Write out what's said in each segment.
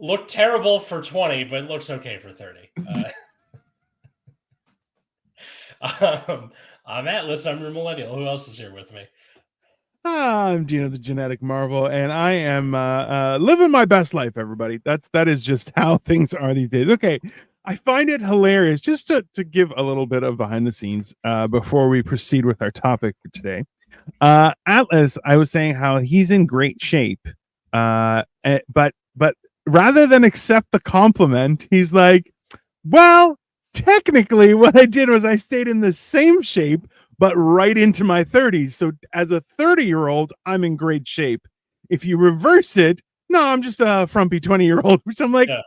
Looked terrible for 20, but looks okay for 30. I'm Atlas. I'm your millennial. Who else is here with me? I'm Dino, the genetic marvel, and I am living my best life. Everybody, that is just how things are these days. Okay, I find it hilarious just to give a little bit of behind the scenes before we proceed with our topic for today. Atlas, I was saying how he's in great shape, but rather than accept the compliment, he's like, "Well, technically, what I did was I stayed in the same shape, but right into my 30s. So as a 30-year-old, I'm in great shape. If you reverse it, no, I'm just a frumpy 20-year-old," which I'm like, Yeah.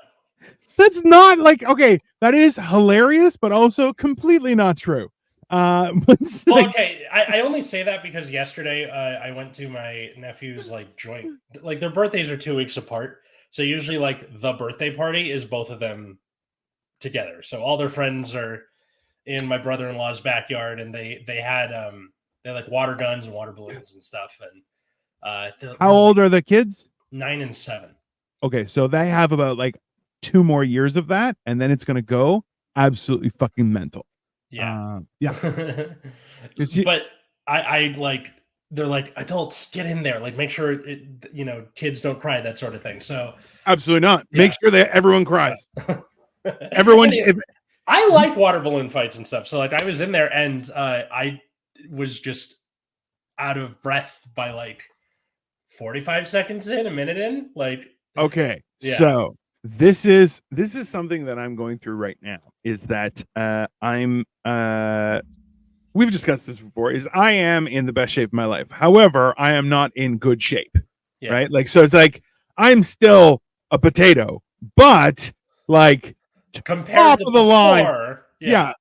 that's not like, okay, that is hilarious, but also completely not true. Well, okay. I only say that because yesterday I went to my nephew's like joint. Like their birthdays are 2 weeks apart, so usually like the birthday party is both of them together. So all their friends are in my brother-in-law's backyard, and they had like water guns and water balloons and stuff, and how they're like old are the kids? 9 and 7. Okay, so they have about like 2 more years of that, and then it's gonna go absolutely fucking mental. Yeah. Yeah. But I like they're like adults get in there, like make sure kids don't cry, that sort of thing. So Absolutely not. Make yeah. sure that everyone cries. Everyone, Anyway, I like water balloon fights and stuff. So like I was in there and I was just out of breath by like 45 seconds in, a minute in. Like okay. yeah. So this is something that I'm going through right now. Is that I'm we've discussed this before. Is I am in the best shape of my life. However, I am not in good shape. Yeah. Right. Like so, it's like I'm still a potato, but like Compared top to of the line. before, yeah. Yeah.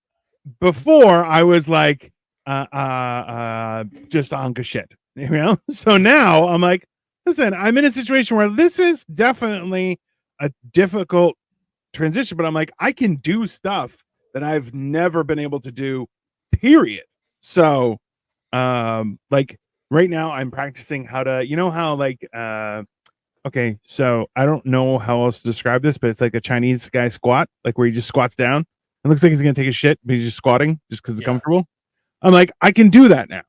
Before I was like just a hunk of shit, so now I'm like, listen, I'm in a situation where this is definitely a difficult transition, but I'm like, I can do stuff that I've never been able to do, period. So like right now I'm practicing how to, how like okay, so I don't know how else to describe this, but it's like a Chinese guy squat, like where he just squats down. It looks like he's gonna take a shit, but he's just squatting just because it's Yeah. comfortable. I'm like, I can do that now.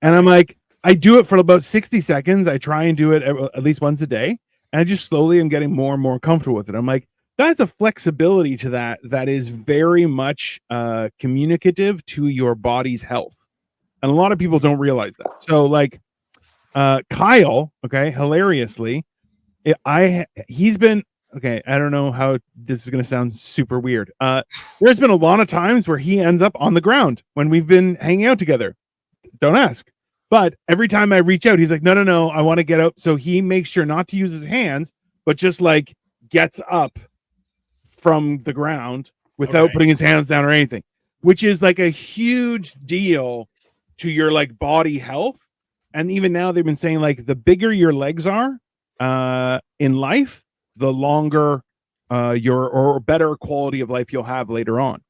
And I'm like, I do it for about 60 seconds. I try and do it at least once a day. And I just slowly am getting more and more comfortable with it. I'm like, that's a flexibility to that is very much communicative to your body's health. And a lot of people don't realize that. So like Kyle, okay, hilariously, he's been okay. I don't know how this is going to sound super weird. There's been a lot of times where he ends up on the ground when we've been hanging out together. Don't ask. But every time I reach out, he's like, no, no, no, I want to get out. So he makes sure not to use his hands, but just like gets up from the ground without putting his hands down or anything, which is like a huge deal to your like body health. And even now they've been saying like the bigger your legs are in life, the longer your or better quality of life you'll have later on.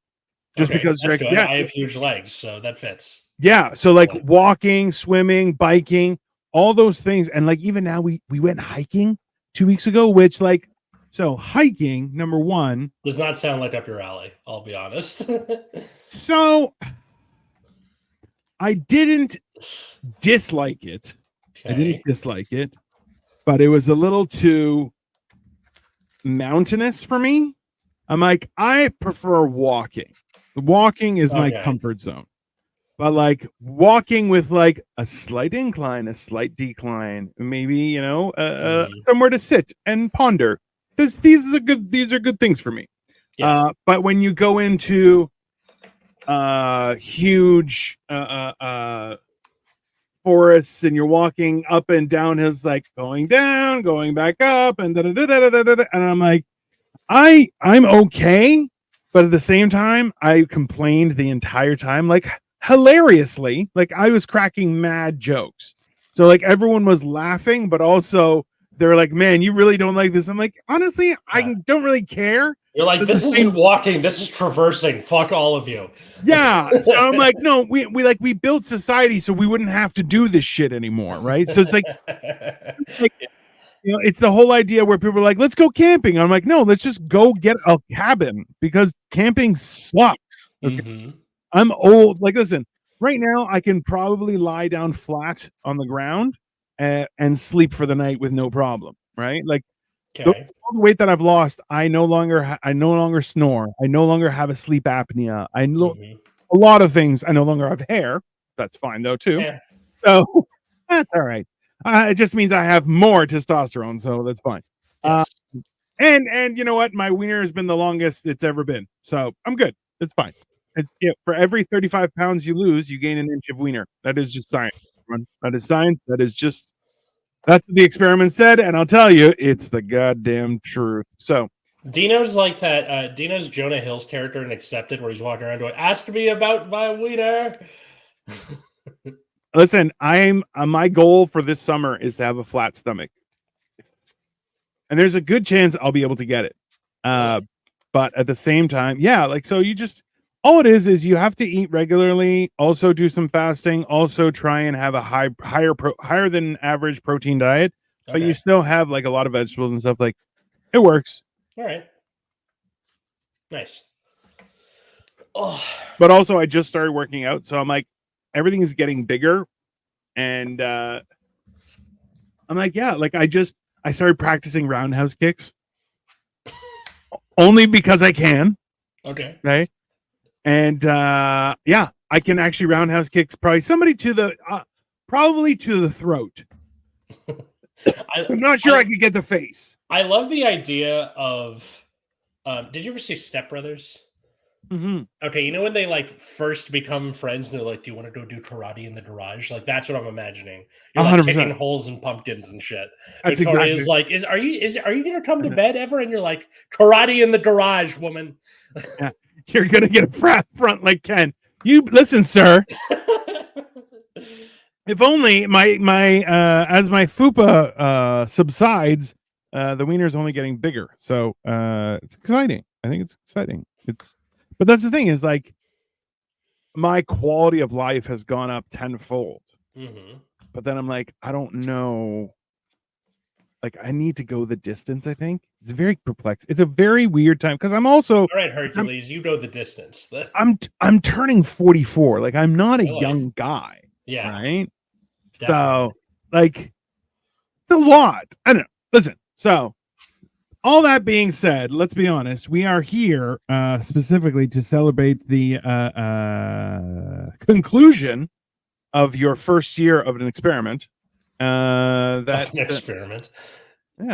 Just because That's like, good. yeah, I have huge legs, so that fits. yeah. So like walking, swimming, biking, all those things. And like even now we went hiking 2 weeks ago, which like so hiking, number one. Does not sound like up your alley, I'll be honest. So I didn't dislike it. I didn't Okay. dislike it, but it was a little too mountainous for me. I'm like, I prefer walking. Walking is my Okay. comfort zone. But like walking with like a slight incline, a slight decline, maybe, somewhere to sit and ponder. These are good things for me. Yeah. But when you go into huge forests and you're walking up and down hills, like going down, going back up, and and I'm like, I'm okay, but at the same time, I complained the entire time, like hilariously, like I was cracking mad jokes. So like everyone was laughing, but also they're like, "Man, you really don't like this." I'm like, honestly, I don't really care. You're like, But at the this same isn't walking, this is traversing. Fuck all of you. yeah, so I'm like, no, we built society so we wouldn't have to do this shit anymore, right? So it's like it's the whole idea where people are like, let's go camping. I'm like, no, let's just go get a cabin because camping sucks. Okay? Mm-hmm. I'm old. Like, listen, right now I can probably lie down flat on the ground and sleep for the night with no problem. Right? Like, the weight that I've lost, I no longer snore. I no longer have a sleep apnea. I know a lot of things. I no longer have hair. That's fine though too. Yeah. So that's all right. It just means I have more testosterone, so that's fine. Yes. And you know what? My wiener has been the longest it's ever been, so I'm good. It's fine. It's for every 35 pounds you lose, you gain an inch of wiener. That is just science. That is science. That's what the experiment said, and I'll tell you, it's the goddamn truth. So Dino's like that. Dino's Jonah Hill's character in Accepted, where he's walking around going, "Ask me about my wiener." Listen, my goal for this summer is to have a flat stomach, and there's a good chance I'll be able to get it. But at the same time, yeah, like so you just all it is you have to eat regularly, also do some fasting, also try and have a higher than average protein diet, but you still have like a lot of vegetables and stuff. Like it works. All right, nice. Oh, but also I just started working out, so I'm like everything is getting bigger, and I'm like, yeah, like I started practicing roundhouse kicks only because I can. Okay. Right. And yeah, I can actually roundhouse kicks probably somebody to the throat. I'm not sure I could get the face. I love the idea of did you ever see Step Brothers? Mm-hmm. Okay, you know when they like first become friends and they're like, "Do you want to go do karate in the garage?" Like that's what I'm imagining. You're like 100%. kicking holes in pumpkins and shit. That's Victoria's exactly. like, are you gonna come to bed ever? And you're like, "Karate in the garage, woman." Yeah, you're gonna get a front like Ken. You listen, sir. If only my as my fupa subsides, the wiener's only getting bigger. So it's exciting. I think it's exciting. But that's the thing is like my quality of life has gone up tenfold. But then I'm like, I don't know. Like I need to go the distance. I think it's very perplexed. It's a very weird time because I'm also all right, Hercules. You go the distance. I'm turning 44. Like I'm not a young guy. Yeah. Right. Definitely. So like it's a lot. I don't know. Listen. So all that being said, let's be honest. We are here specifically to celebrate the conclusion of your first year of an experiment. That's an experiment.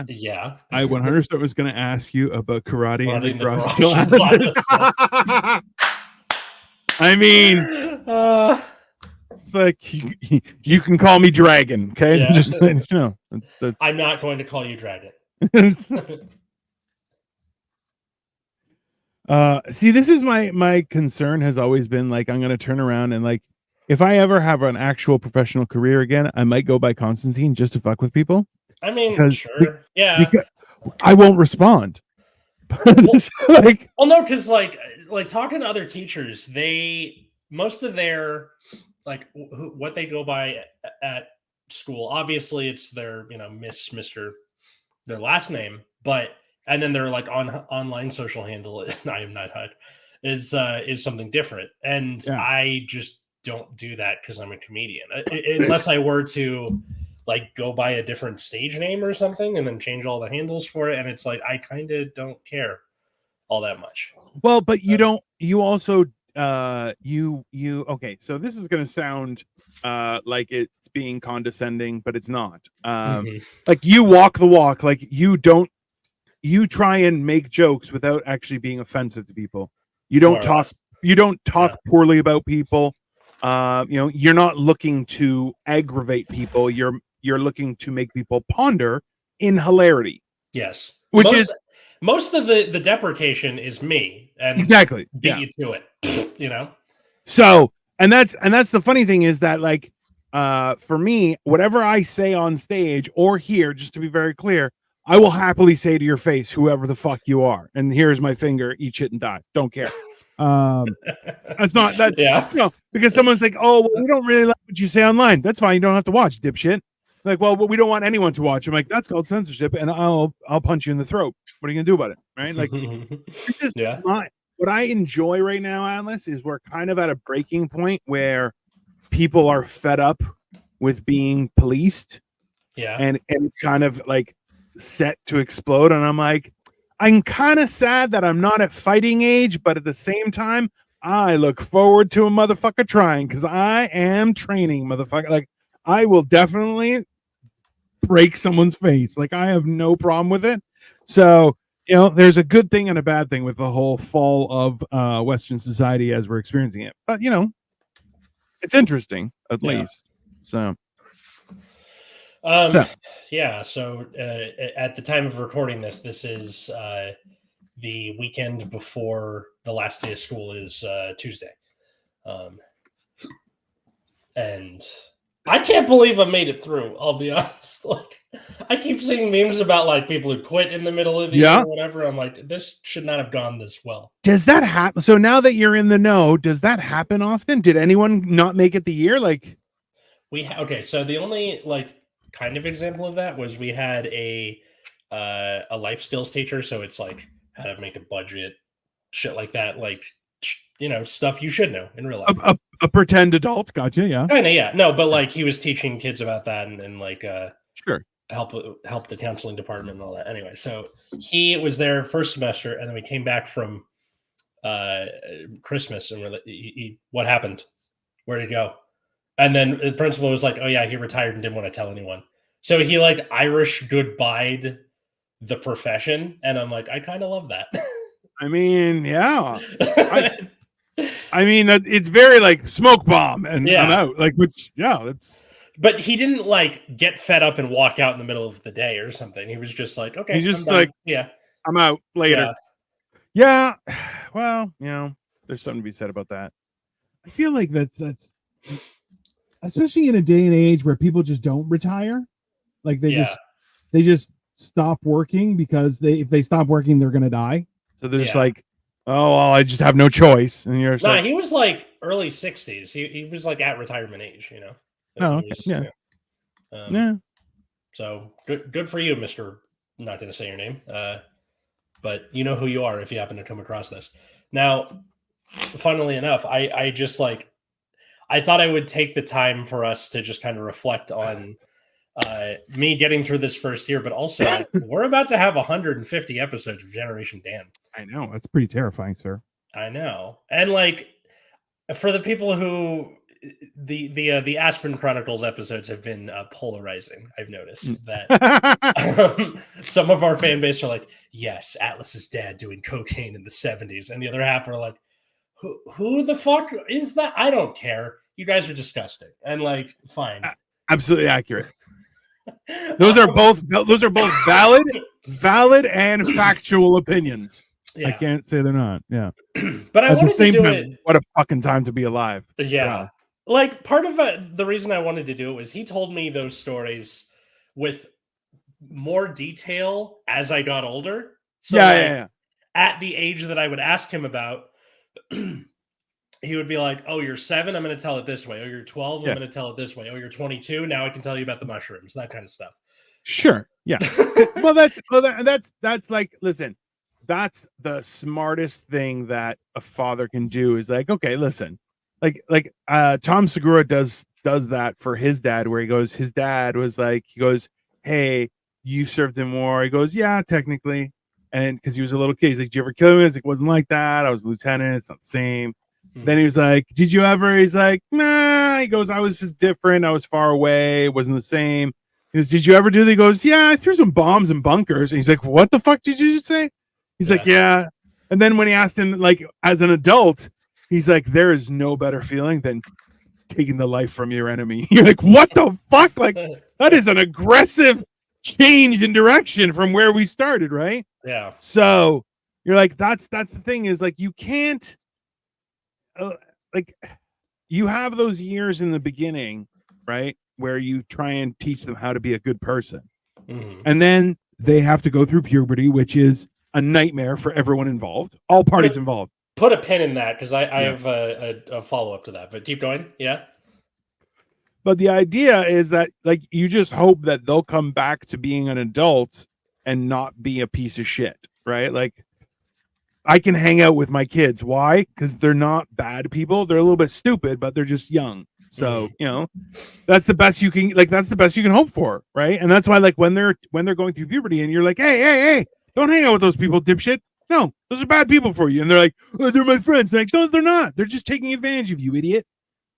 Yeah. I 100% was going to ask you about karate and lacrosse. I mean, it's like you can call me Dragon, okay? Yeah. Just you know, that's... I'm not going to call you Dragon. See, this is my concern has always been like I'm going to turn around and like if I ever have an actual professional career again, I might go by Constantine just to fuck with people. I mean, sure. Yeah. Because I won't respond. Well, no, because like talking to other teachers, most of their like what they go by at school, obviously it's their Miss, Mr., their last name, and then their like online social handle, I am not HUD, is something different, and I just don't do that because I'm a comedian, unless I were to like go by a different stage name or something and then change all the handles for it, and it's like I kind of don't care all that much. Well, but you don't. You also you okay. So this is going to sound like it's being condescending, but it's not. Like you walk the walk. Like you don't. You try and make jokes without actually being offensive to people. You don't talk. You don't talk poorly about people. You're not looking to aggravate people. You're looking to make people ponder in hilarity. Yes, which is most of the deprecation is me and exactly beat you to it. So and that's the funny thing is that like for me, whatever I say on stage or here, just to be very clear, I will happily say to your face, whoever the fuck you are, and here's my finger, eat shit and die. Don't care. That's because someone's like, oh, well, we don't really like what you say online. That's fine. You don't have to watch, dipshit. Like, well, we don't want anyone to watch. I'm like, that's called censorship, and I'll punch you in the throat. What are you gonna do about it, right? Like, this is Yeah. what I enjoy right now, Atlas, is we're kind of at a breaking point where people are fed up with being policed, Yeah. and it's kind of like set to explode. And I'm like, I'm kind of sad that I'm not at fighting age, but at the same time, I look forward to a motherfucker trying because I am training, motherfucker. Like, I will definitely break someone's face. Like, I have no problem with it. So, you know, there's a good thing and a bad thing with the whole fall of Western society as we're experiencing it. But, you know, it's interesting at least. So, yeah. So at the time of recording this, this is the weekend before the last day of school is Tuesday. And I can't believe I made it through. I'll be honest. Like, I keep seeing memes about like people who quit in the middle of the year or whatever. I'm like, this should not have gone this well. Does that happen? So now that you're in the know, does that happen often? Did anyone not make it the year? Like, okay. So the only like kind of example of that was we had a life skills teacher. So it's like how to make a budget, shit like that. Like, you know, stuff you should know in real life. A pretend adult, gotcha. Yeah, kind of. Yeah, no, but like he was teaching kids about that and like sure, help the counseling department and all that. Anyway, so he was there first semester, and then we came back from Christmas, and we're like, what happened? Where did he go? And then the principal was like, oh yeah, he retired and didn't want to tell anyone. So he like Irish goodbyed the profession, and I'm like, I kind of love that. I mean, yeah. I mean, that it's very like smoke bomb, and I'm out. Like, which, yeah, that's. But he didn't like get fed up and walk out in the middle of the day or something. He was just like, okay, he's just like, yeah, I'm out later. Yeah. Well, you know, there's something to be said about that. I feel like that's especially in a day and age where people just don't retire. Like they just stop working because if they stop working, they're gonna die. So they're just like, oh, well, I just have no choice. And you're he was like early 60s. He was like at retirement age, you know. Oh, okay. Yeah. So good for you, Mr. Not going to say your name, but you know who you are if you happen to come across this. Now, funnily enough, I just like I thought I would take the time for us to just kind of reflect on me getting through this first year, but also like, we're about to have 150 episodes of Generation Dan. I know, that's pretty terrifying, sir. I know, and like for the people who the Aspen Chronicles episodes have been polarizing. I've noticed that some of our fan base are like, yes, Atlas's dad doing cocaine in the 70s, and the other half are like, who the fuck is that? I don't care. You guys are disgusting, and like, fine, absolutely accurate. Those are both valid and factual opinions. Yeah. I can't say they're not. Yeah, but I wanted to do it. What a fucking time to be alive. Yeah. Wow. Like part of the reason I wanted to do it was he told me those stories with more detail as I got older. So at the age that I would ask him about, he would be like, oh, you're 7, I'm going to tell it this way. Oh, you're 12, I'm going to tell it this way. Oh, you're 22, now I can tell you about the mushrooms, that kind of stuff. Sure. Yeah. well, that's like, listen, that's the smartest thing that a father can do is like, okay, listen, like Tom Segura does that for his dad, where his dad was like, he goes, hey, you served in war. He goes, yeah, technically. And because he was a little kid, he's like, did you ever kill me? He's like, it wasn't like that. I was a lieutenant. It's not the same. Mm-hmm. Then he was like, did you ever? He's like, nah. He goes, I was different. I was far away. It wasn't the same. He goes, did you ever do that? He goes, yeah, I threw some bombs in bunkers. And he's like, what the fuck did you just say? He's like, yeah. And then when he asked him, like, as an adult, he's like, there is no better feeling than taking the life from your enemy. You're like, what the fuck? Like, that is an aggressive change in direction from where we started, right? Yeah. So you're like, that's the thing is like, you can't, like, you have those years in the beginning, right, where you try and teach them how to be a good person. Mm-hmm. And then they have to go through puberty, which is a nightmare for everyone involved, all parties involved. Put a pin in that because I have a follow-up to that, but keep going. Yeah. But the idea is that like you just hope that they'll come back to being an adult and not be a piece of shit, right? Like I can hang out with my kids. Why? Because they're not bad people. They're a little bit stupid, but they're just young. So, you know, that's the best you can that's the best you can hope for, right? And that's why like when they're going through puberty and you're like, hey, don't hang out with those people, dipshit. No, those are bad people for you. And they're like, oh, they're my friends. Like, no, they're not. They're just taking advantage of you, idiot.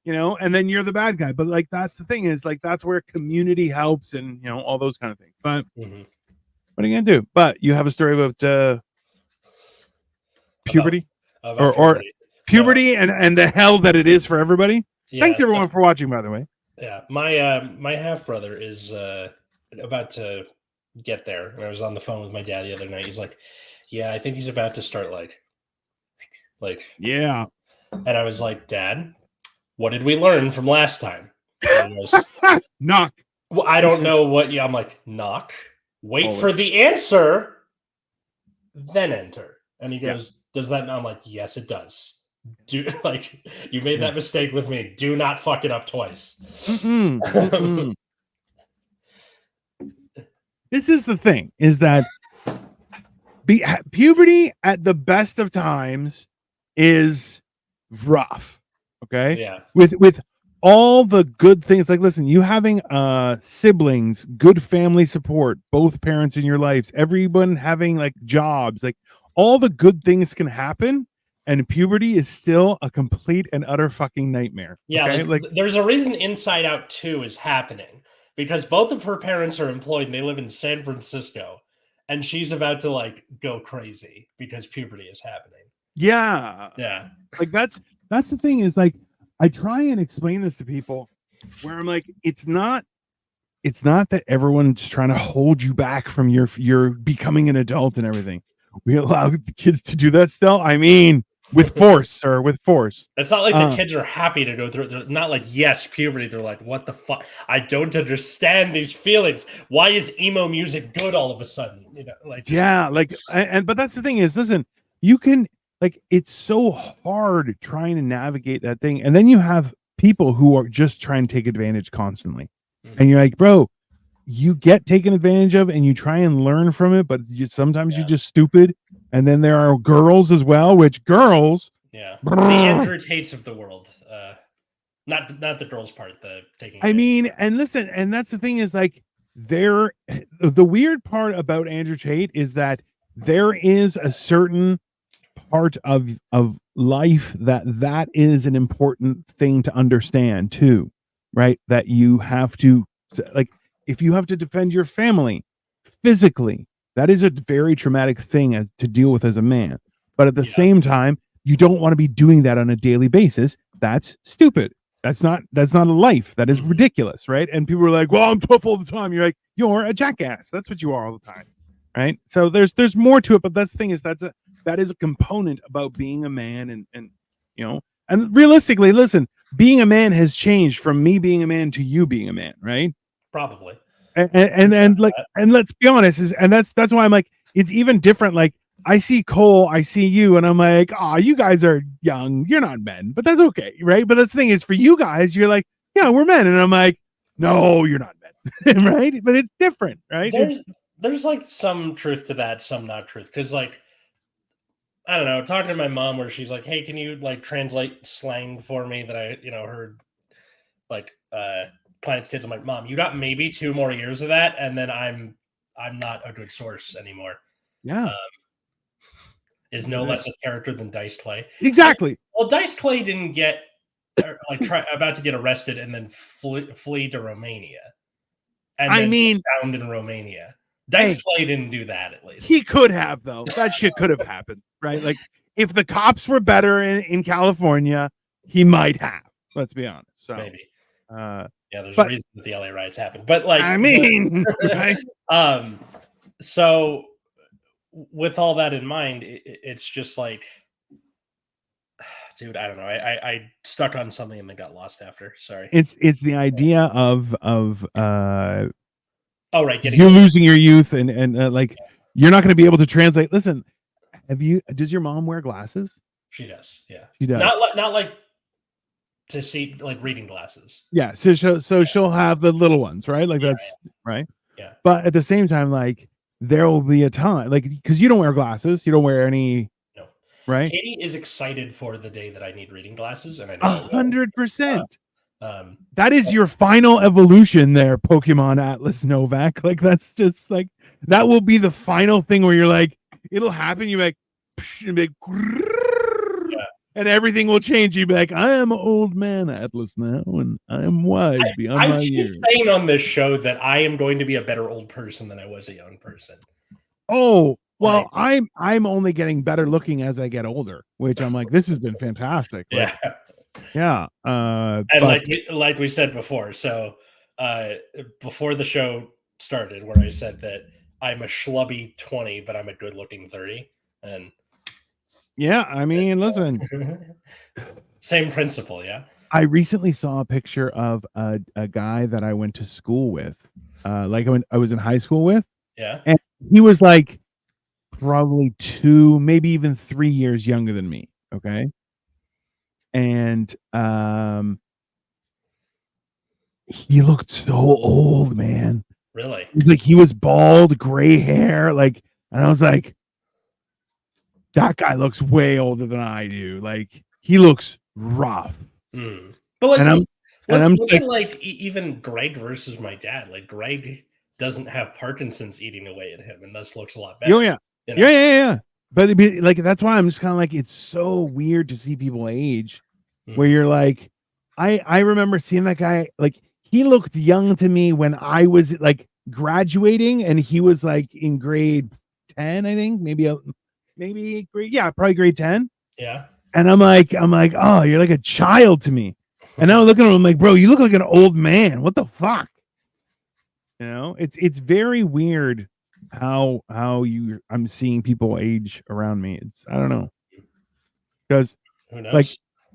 You know, and then you're the bad guy. But like that's the thing is like that's where community helps and you know all those kind of things. But what are you gonna do? But you have a story about puberty or puberty and the hell that it is for everybody. Yeah, thanks everyone for watching, by the way. Yeah, my half brother is about to get there, and I was on the phone with my dad the other night. He's like, "Yeah, I think he's about to start like yeah," and I was like, "Dad, what did we learn from last time?" Knock. Well, I don't know what. Yeah, I'm like, knock. Wait for the answer, then enter. And he goes, "Does that?" I'm like, "Yes, it does." Do like you made that mistake with me. Do not fuck it up twice. This is the thing: is that puberty at the best of times is rough. Okay. Yeah. With all the good things, like listen, you having siblings, good family support, both parents in your lives, everyone having like jobs, like all the good things can happen, and puberty is still a complete and utter fucking nightmare. Yeah, okay? like there's a reason Inside Out 2 is happening because both of her parents are employed and they live in San Francisco, and she's about to like go crazy because puberty is happening. Yeah. Like that's the thing is like I try and explain this to people where I'm like, it's not that everyone's trying to hold you back from your becoming an adult and everything. We allow the kids to do that still. I mean, with force or with force. It's not like the kids are happy to go through it. They're not like, yes, puberty. They're like, what the fuck? I don't understand these feelings. Why is emo music good all of a sudden? You know, like but that's the thing is, listen, you can like it's so hard trying to navigate that thing, and then you have people who are just trying to take advantage constantly, and you're like, bro, you get taken advantage of, and you try and learn from it, but sometimes you're just stupid. And then there are girls as well, which girls, the Andrew Tates of the world, not the girls part, the taking. I mean, and listen, and that's the thing is like the weird part about Andrew Tate is that there is a certain part of life that is an important thing to understand too, right? That you have to like if you have to defend your family physically, that is a very traumatic thing to deal with as a man. But at the same time, you don't want to be doing that on a daily basis. That's stupid. That's not a life. That is ridiculous, right? And people are like, "Well, I'm tough all the time." You're like, "You're a jackass." That's what you are all the time, right? So there's more to it, but that's the thing is that is a component about being a man, and you know, and realistically, listen, being a man has changed from me being a man to you being a man, right? Probably. And like, and let's be honest, that's why I'm like, it's even different. Like, I see Cole, I see you, and I'm like, oh, you guys are young, you're not men, but that's okay, right? But that's the thing is, for you guys, you're like, yeah, we're men, and I'm like, no, you're not men, right? But it's different, right? There's like some truth to that, some not truth, because like, I don't know, talking to my mom where she's like, hey, can you like translate slang for me that I heard like clients' kids. I'm like, Mom, you got maybe 2 more years of that, and then I'm not a good source anymore. Yeah. Is no less a character than Dice Clay. Exactly. Well, Dice Clay didn't get about to get arrested and then flee to Romania. And then found in Romania. Dice Clay didn't do that, at least. He could have, though. That shit could have happened, right? Like, if the cops were better in California, he might have. Let's be honest. So maybe. There's a reason that the LA riots happened. But like, I mean, right? So with all that in mind, it's just like, dude, I don't know. I stuck on something and then got lost after. Sorry. It's the idea of you're losing your youth and like you're not going to be able to translate. Listen, does your mom wear glasses? She does. Yeah. She does. Not like to see like reading glasses. Yeah, so she'll have the little ones, right? Like that's right. Yeah. But at the same time, like there will be a time, like because you don't wear glasses, you don't wear any, No. right? Katie is excited for the day that I need reading glasses, and I know I will. 100%. Um, That is your final evolution there, Pokemon Atlas Novak. Like that's just like that will be the final thing where you're like, it'll happen. You're like, psh, and, be like and everything will change. You'll be like, I am an old man Atlas now, and I am wise beyond I my keep years. saying on this show that I am going to be a better old person than I was a young person. Oh, well, I'm only getting better looking as I get older, which I'm like, this has been fantastic. Like, yeah. And but like we said before, so before the show started, where I said that I'm a schlubby 20, but I'm a good looking 30, and yeah, I mean, listen, same principle, yeah. I recently saw a picture of a guy that I went to school with, like I was in high school with, Yeah, and he was like probably 2, maybe even 3 years younger than me. Okay, and he looked so old, man. really. He's like he was bald, gray hair, like, and I was like, that guy looks way older than I do. Like he looks rough. Mm. But like, and I'm look at like even Greg versus my dad. Like Greg doesn't have Parkinson's eating away at him, and thus looks a lot better. Oh yeah, you know? yeah. But it'd be, like that's why I'm just kind of like it's so weird to see people age, where you're like, I remember seeing that guy like he looked young to me when I was like graduating, and he was like in grade 10, I think, maybe grade, yeah, probably grade 10. Yeah. And I'm like, oh, you're like a child to me. And now looking at him, I'm like, bro, you look like an old man. What the fuck? You know, it's very weird how I'm seeing people age around me. It's I don't know. Because like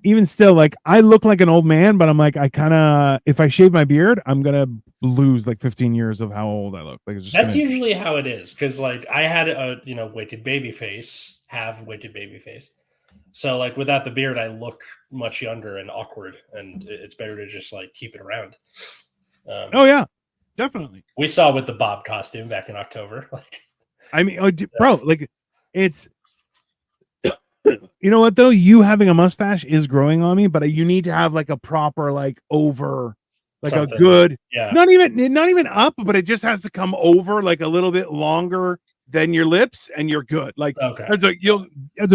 even still, like I look like an old man, but I'm like, I kind of if I shave my beard, I'm gonna lose like 15 years of how old I look. Like it's just that's usually how it is. Because like I had a wicked baby face, so like without the beard, I look much younger and awkward, and it's better to just like keep it around. Oh yeah, definitely. We saw with the Bob costume back in October. Like, I mean, bro, like it's. You know what though? You having a mustache is growing on me, but you need to have like a proper like over, like something. A good, not even up, but it just has to come over like a little bit longer than your lips, and you're good. Like that's a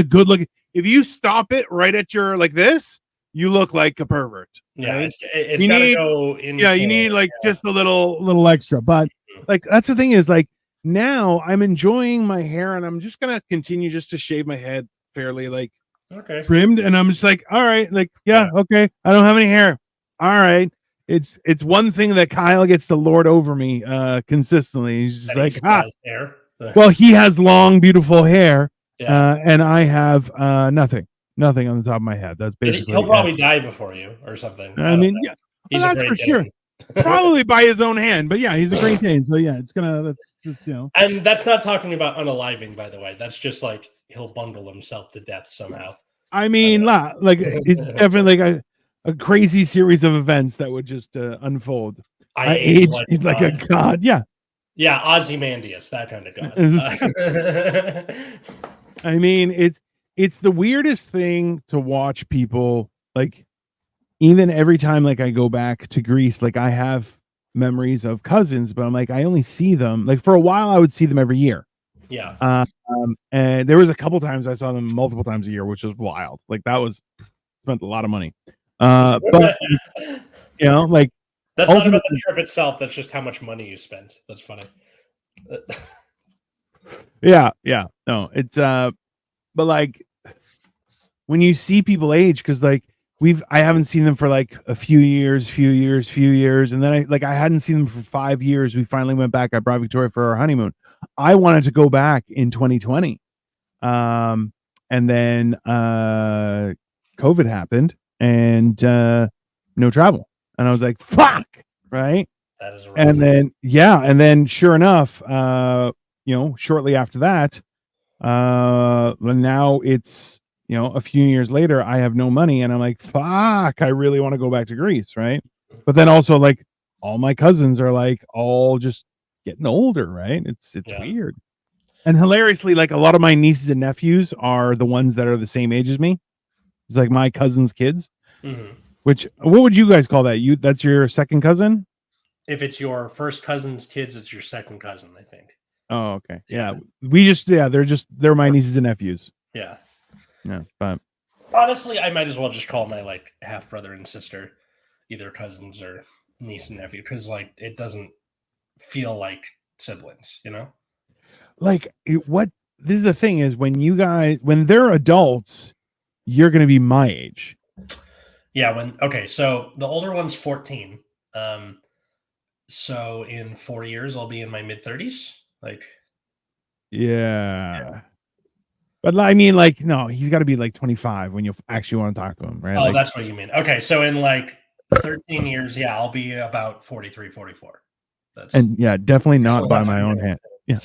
good look. If you stop it right at your like this, you look like a pervert. Yeah, right? it's gotta need, go in. Yeah, you need like just a little extra. But like that's the thing is like now I'm enjoying my hair, and I'm just gonna continue just to shave my head fairly like trimmed, and I'm just like, all right, like okay, I don't have any hair. All right, it's one thing that Kyle gets to lord over me consistently. He's just like, hair. Well, he has long, beautiful hair, and I have nothing on the top of my head. That's basically he'll probably die before you or something. I mean, yeah, well, that's for sure. Probably by his own hand, but yeah, he's a Great Dane, so yeah, that's just and that's not talking about unaliving, by the way. That's just like he'll bundle himself to death somehow. I mean, like it's definitely like a crazy series of events that would just unfold. I age like a god. Yeah, Ozymandias, that kind of god. I mean, it's the weirdest thing to watch people like. Even every time like I go back to Greece, like I have memories of cousins, but I'm like I only see them like for a while. I would see them every year. Yeah. And there was a couple times I saw them multiple times a year, which was wild. Like that was spent a lot of money. But like that's not about the trip itself. That's just how much money you spent. That's funny. Yeah. No, it's but like when you see people age, because like I haven't seen them for like a few years, and then I hadn't seen them for 5 years. We finally went back. I brought Victoria for our honeymoon. I wanted to go back in 2020. And then COVID happened and no travel. And I was like, fuck, right? That is right. And then sure enough, shortly after that, now it's a few years later, I have no money, and I'm like, fuck, I really want to go back to Greece, right? But then also, like, all my cousins are like all just getting older, right? It's Yeah. weird. And hilariously, like a lot of my nieces and nephews are the ones that are the same age as me. It's like my cousin's kids. Mm-hmm. Which, what would you guys call that? That's your second cousin? If it's your first cousin's kids, it's your second cousin, I think. Oh, okay. Yeah. They're my nieces and nephews. Yeah. Yeah, but honestly, I might as well just call my like half brother and sister either cousins or niece and nephew because like it doesn't feel like siblings, you know? like what this is the thing is when they're adults, you're gonna be my age. Yeah, so the older one's 14. Um, so in 4 years I'll be in my mid-30s. Like Yeah. But I mean, like, no, he's got to be like 25 when you actually want to talk to him, right? oh, Like, that's what you mean. Okay, so in like 13 years, yeah, I'll be about 43, 44. That's and yeah, definitely not by left. my own hand. Yeah.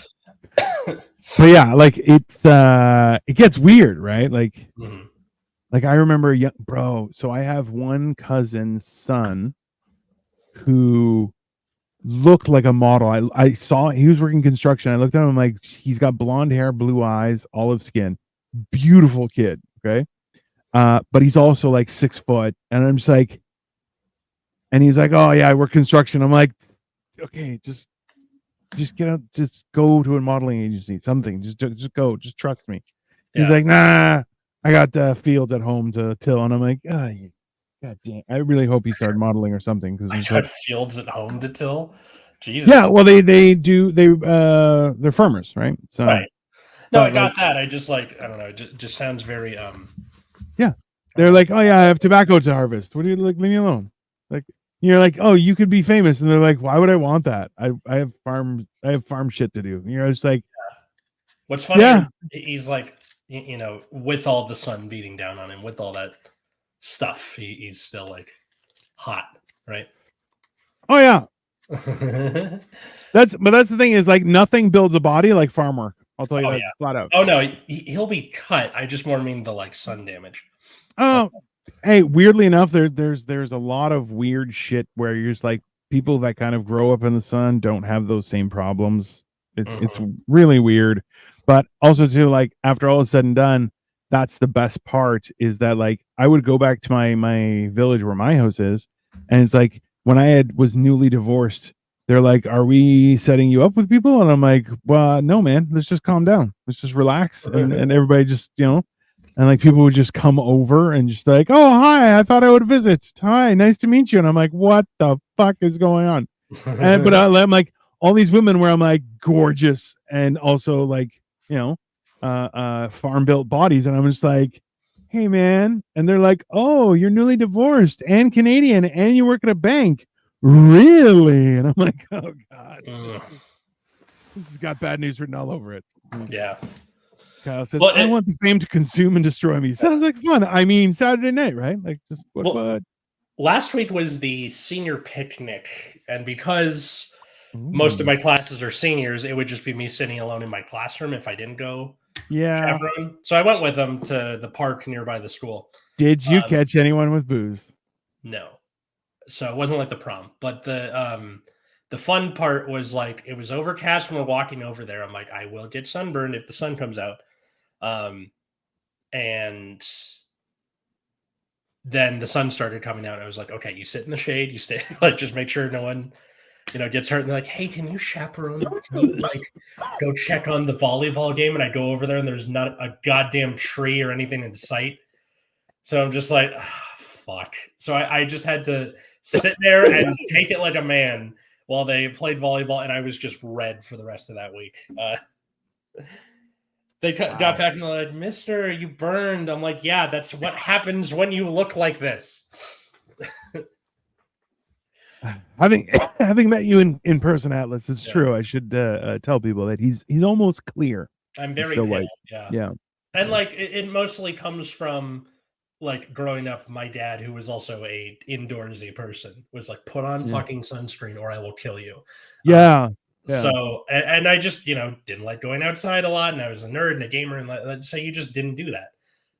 But yeah, like it gets weird, right? Like, Mhm. like I remember, bro. So I have one cousin's son who looked like a model. I saw he was working construction. I looked at him, I'm like, he's got blonde hair, blue eyes, olive skin, beautiful kid. Okay. But he's also like 6 foot. And I'm just like, and he's like, oh yeah, I work construction. I'm like, okay, just get out, just go to a modeling agency, something. Just go, just trust me. He's like, nah, I got fields at home to till. And I'm like, oh, God damn, I really hope he started modeling or something because I got fields at home to till. Jesus. Yeah, well, they're farmers, right? So right. No, I got like, that. I just like I don't know. It just sounds very yeah. They're like, oh yeah, I have tobacco to harvest. What do you like? Leave me alone. Like you're like, oh, you could be famous, and they're like, why would I want that? I have farm shit to do. And you're just like, what's funny yeah, is he's like with all the sun beating down on him, with all that stuff, he's still like hot, right? oh yeah. That's the thing is like nothing builds a body like farm work. I'll tell you that flat out. Oh no, he'll be cut. I just more mean the like sun damage. Oh, hey, weirdly enough, there's a lot of weird shit where you're just like people that kind of grow up in the sun don't have those same problems. It's really weird, but also too like after all is said and done, that's the best part is that like I would go back to my village where my house is, and it's like when I was newly divorced, they're like, "Are we setting you up with people?" And I'm like, "Well, no, man. Let's just calm down. Let's just relax, and everybody just and like people would just come over and just like, oh hi, I thought I would visit. Hi, nice to meet you. And I'm like, what the fuck is going on? But I'm like all these women where I'm like gorgeous and also like farm built bodies, and I'm just like, hey man, and they're like, oh, you're newly divorced and Canadian and you work at a bank, really? And I'm like, oh god, this has got bad news written all over it. Yeah. Kyle says, I want the fame to consume and destroy me. Sounds like fun. I mean, Saturday night, right? Like, just what? Last week was the senior picnic, and because most of my classes are seniors, it would just be me sitting alone in my classroom if I didn't go chaperone. So I went with them to the park nearby the school. Did you catch anyone with booze? No. So it wasn't like the prom, but the fun part was like it was overcast when we're walking over there. I'm like, I will get sunburned if the sun comes out. And then the sun started coming out. And I was like, okay, you sit in the shade, you stay, like, just make sure no one, gets hurt. And they're like, hey, can you chaperone? Can you, like, go check on the volleyball game? And I go over there and there's not a goddamn tree or anything in sight. So I'm just like, fuck. So I just had to sit there and take it like a man while they played volleyball. And I was just red for the rest of that week. They got back and they're like, Mister, you burned. I'm like, yeah, that's what happens when you look like this. Having met you in person, Atlas, it's true. I should tell people that he's almost clear. I'm very so pale, white. Yeah. And like it mostly comes from like growing up, my dad, who was also a indoorsy person, was like, put on fucking sunscreen or I will kill you. Yeah. So, and I just, didn't like going outside a lot, and I was a nerd and a gamer, and so you just didn't do that.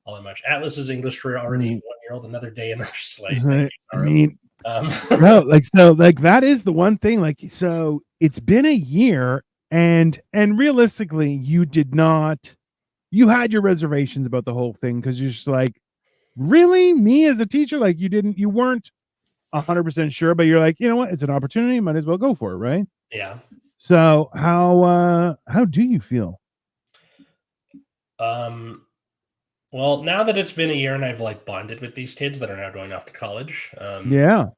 all that much. Atlas's English career already 1-year-old, another day, another sleigh. I mean, Um, no, like that is the one thing. Like, so it's been a year, and realistically, you had your reservations about the whole thing because you're just like, really, me as a teacher, like you weren't 100% sure, but you're like, you know what, it's an opportunity, might as well go for it, right? yeah. So how do you feel? Well, now that it's been a year and I've like bonded with these kids that are now going off to college, Yeah,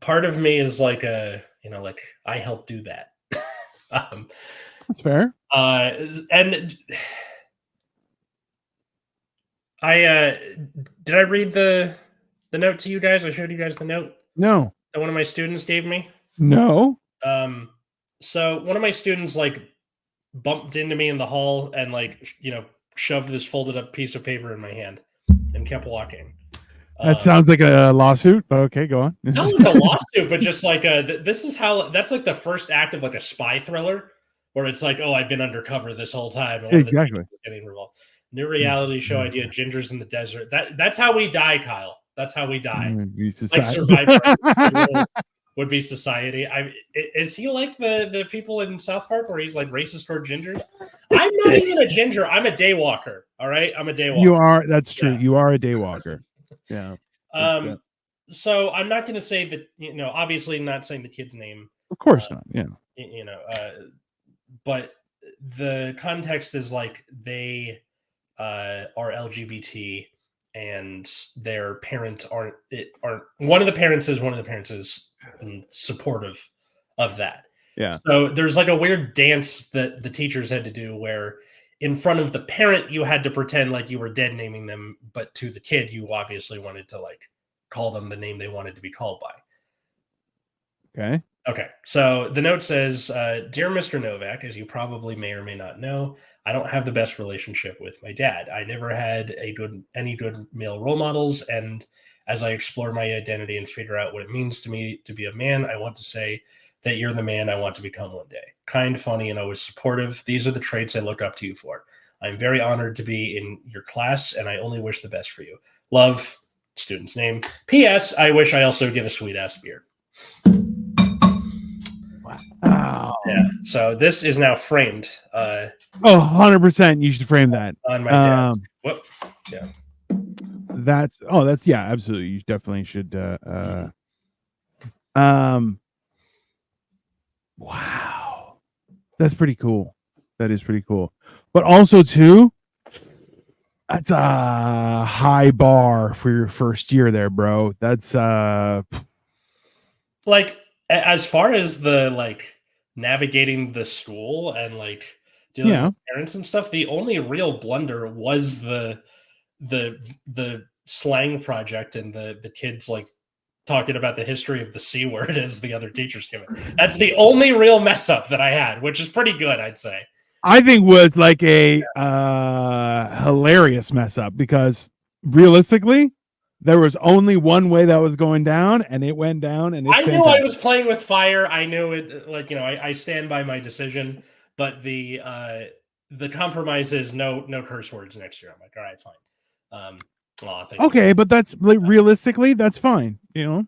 part of me is like like I helped do that. um, that's fair. and I did I read the note to you guys? I showed you guys the note No, that one of my students gave me. no, Um, so one of my students like bumped into me in the hall and like shoved this folded up piece of paper in my hand and kept walking. that Um, sounds like a lawsuit, but okay, go on. Not like a lawsuit, but just like this is how that's like the first act of like a spy thriller where it's like, oh, I've been undercover this whole time, and one of the Exactly. teachers is getting involved. New reality show idea: Gingers in the desert. That's how we die, Kyle. That's how we die. Like Survivor would be society. Is he like the people in South Park where he's like racist toward gingers? I'm not even a ginger. I'm a daywalker. All right, I'm a daywalker. You are. That's true. Yeah. You are a daywalker. Yeah. So I'm not going to say that, obviously not saying the kid's name. Of course not. Yeah. But the context is like they are LGBT and their parent aren't one of the parents is supportive of that. Yeah. So there's like a weird dance that the teachers had to do where in front of the parent you had to pretend like you were dead naming them, but to the kid you obviously wanted to like call them the name they wanted to be called by. Okay, so the note says, Dear Mr. Novak, as you probably may or may not know, I don't have the best relationship with my dad. I never had any good male role models, and as I explore my identity and figure out what it means to me to be a man, I want to say that you're the man I want to become one day. Kind, funny, and always supportive. These are the traits I look up to you for. I'm very honored to be in your class, and I only wish the best for you. Love, student's name. P.S. I wish I also get a sweet-ass beard. Wow. Yeah. So this is now framed. 100%. You should frame that on my desk. Whoop. Yeah. That's yeah, absolutely. You definitely should. Wow, that's pretty cool. That is pretty cool. But also too, that's a high bar for your first year there, bro. That's like as far as the like navigating the school and like dealing with parents and stuff, the only real blunder was the slang project and the kids like talking about the history of the C word as the other teachers came in. That's the only real mess up that I had, which is pretty good, I'd say. I think was like a hilarious mess up because realistically, there was only one way that was going down, and it went down. And I knew I was playing with fire. I knew it. Like I stand by my decision. But the compromise is no curse words next year. I'm like, all right, fine. Okay, but that's like, realistically, that's fine. You know,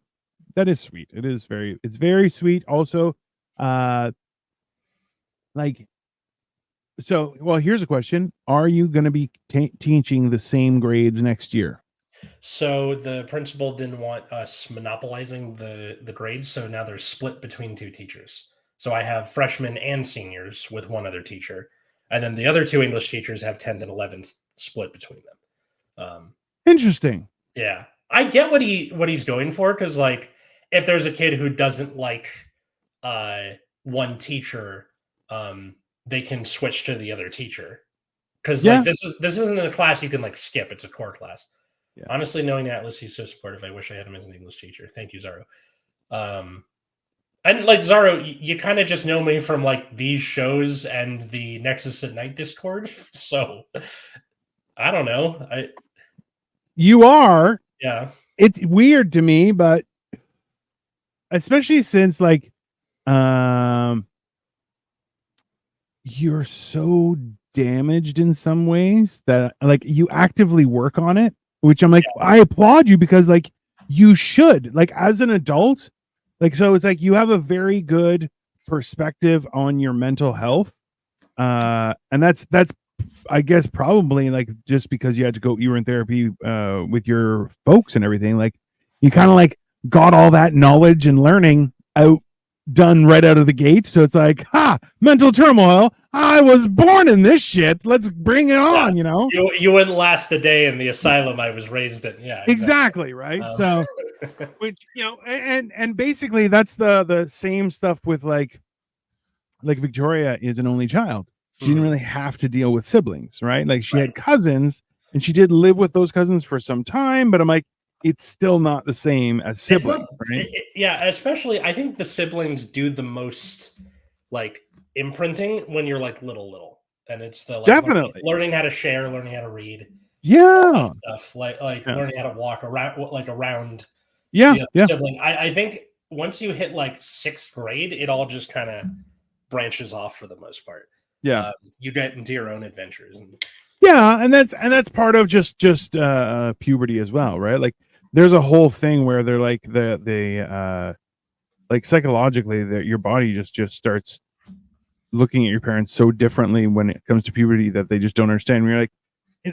that is sweet. It's very sweet. Also, like, so, well, here's a question: are you going to be teaching the same grades next year? So the principal didn't want us monopolizing the grades, so now they're split between two teachers. So I have freshmen and seniors with one other teacher, and then the other two English teachers have 10th and 11th split between them. Interesting. Yeah, I get what he's going for because like if there's a kid who doesn't like one teacher, they can switch to the other teacher because like this isn't a class you can like skip. It's a core class. Yeah. Honestly, knowing Atlas, he's so supportive. I wish I had him as an English teacher. Thank you, Zaro. And like Zaro, you kind of just know me from like these shows and the Nexus at Night Discord. So I don't know. You are. Yeah. It's weird to me, but especially since like you're so damaged in some ways that like you actively work on it, which I'm like, I applaud you because like you should, like as an adult, like so it's like you have a very good perspective on your mental health. And that's I guess probably like just because you had to go, you were in therapy with your folks and everything, like you kind of like got all that knowledge and learning out done right out of the gate. So it's like, mental turmoil. I was born in this shit. Let's bring it on, you know? You wouldn't last a day in the asylum I was raised in. Yeah, exactly right. So which, you know, and basically that's the same stuff with like Victoria is an only child. She didn't really have to deal with siblings, right? Like she had cousins and she did live with those cousins for some time, but I'm like, it's still not the same as siblings, right? Yeah, especially I think the siblings do the most like imprinting when you're like little, and it's the like definitely learning how to share, learning how to read, stuff like learning how to walk around the other sibling. I think once you hit like 6th grade, it all just kind of branches off for the most part. You get into your own adventures. And that's part of just puberty as well, right? Like there's a whole thing where they're like like psychologically that your body just starts looking at your parents so differently when it comes to puberty that they just don't understand. And you're like,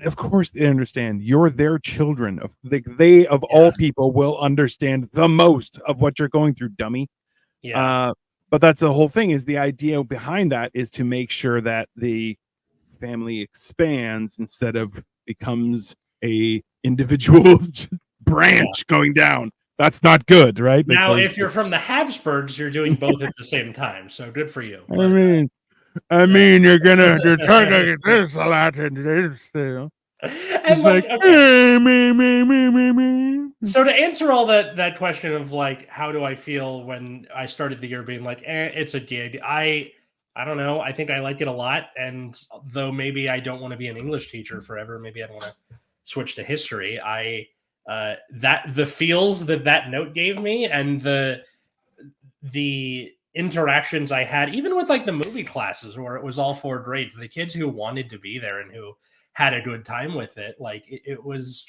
of course they understand. You're their children. Of like they of all people will understand the most of what you're going through, dummy. But that's the whole thing, is the idea behind that is to make sure that the family expands instead of becomes a individual branch going down. That's not good, right? Like now, if you're from the Habsburgs, you're doing both at the same time, so good for you. I mean, you're talking this a lot and this, you know. It's like, me. So to answer all that question of like, how do I feel when I started the year being like, it's a gig. I don't know. I think I like it a lot. And though maybe I don't want to be an English teacher forever, maybe I don't want to switch to history. That the feels that note gave me and the interactions I had, even with like the movie classes where it was all 4 grades, the kids who wanted to be there and who had a good time with it, like it was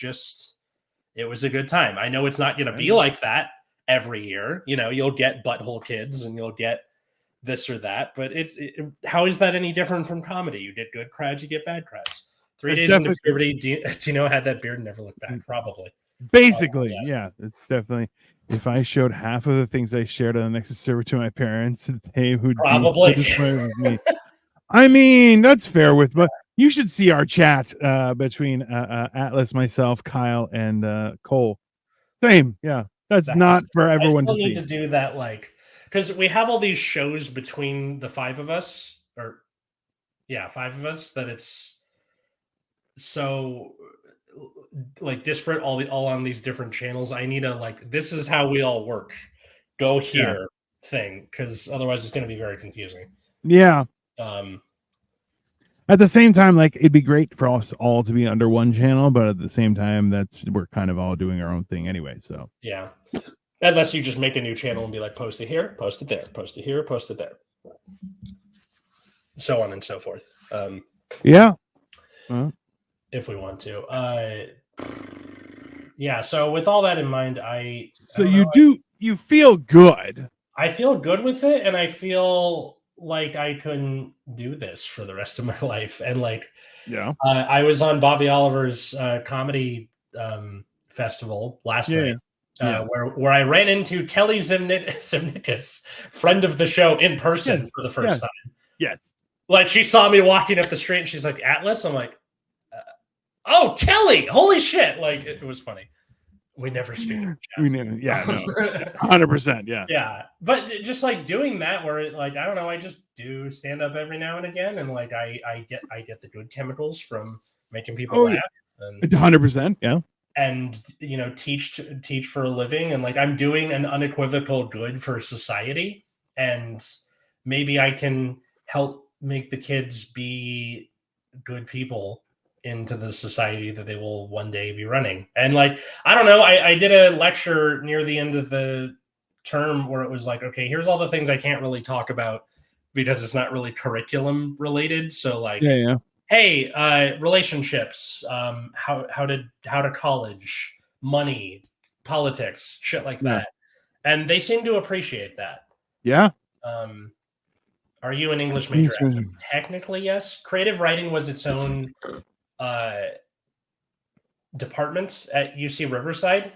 a good time. I know it's not going to be like that every year. You know, you'll get butthole kids and you'll get this or that, but how is that any different from comedy? You get good crowds, you get bad crowds. 3 days into puberty, Dino had that beard and never looked back, probably. Basically, yeah, it's definitely. If I showed half of the things I shared on the Nexus server to my parents, they would probably be with me. I mean, that's fair with, but you should see our chat between Atlas, myself, Kyle, and Cole. Same, yeah. That's not for everyone to see. I still need to do that, like, because we have all these shows between the 5 of us, 5 of us, that it's so like disparate, all on these different channels. I need a like, this is how we all work. Go here thing, because otherwise it's going to be very confusing. Yeah. At the same time, like it'd be great for us all to be under one channel, but at the same time, we're kind of all doing our own thing anyway. So yeah, unless you just make a new channel and be like, post it here, post it there, post it here, post it there, so on and so forth. If we want to, so with all that in mind, you feel good. I feel good with it, and I feel like I couldn't do this for the rest of my life. And like, I was on Bobby Oliver's comedy festival last night, where I ran into Kelly Zimnikas, friend of the show, in person for the first time. Yes. Like she saw me walking up the street and she's like, Atlas? I'm like, oh, Kelly, holy shit. Like it was funny. We never speak. We never, 100%. Yeah. But just like doing that where it, like, I don't know, I just do stand up every now and again. And like, I get the good chemicals from making people laugh. 100%. Yeah. And, you know, teach for a living. And like, I'm doing an unequivocal good for society. And maybe I can help make the kids be good people into the society that they will one day be running. And like, I don't know, I did a lecture near the end of the term where it was like, okay, here's all the things I can't really talk about because it's not really curriculum related. So like, hey, hey, relationships, how to college, money, politics, shit like Yeah. that. And they seem to appreciate that. Yeah. Um, are you an English major? Technically, yes. Creative writing was its own department at UC Riverside,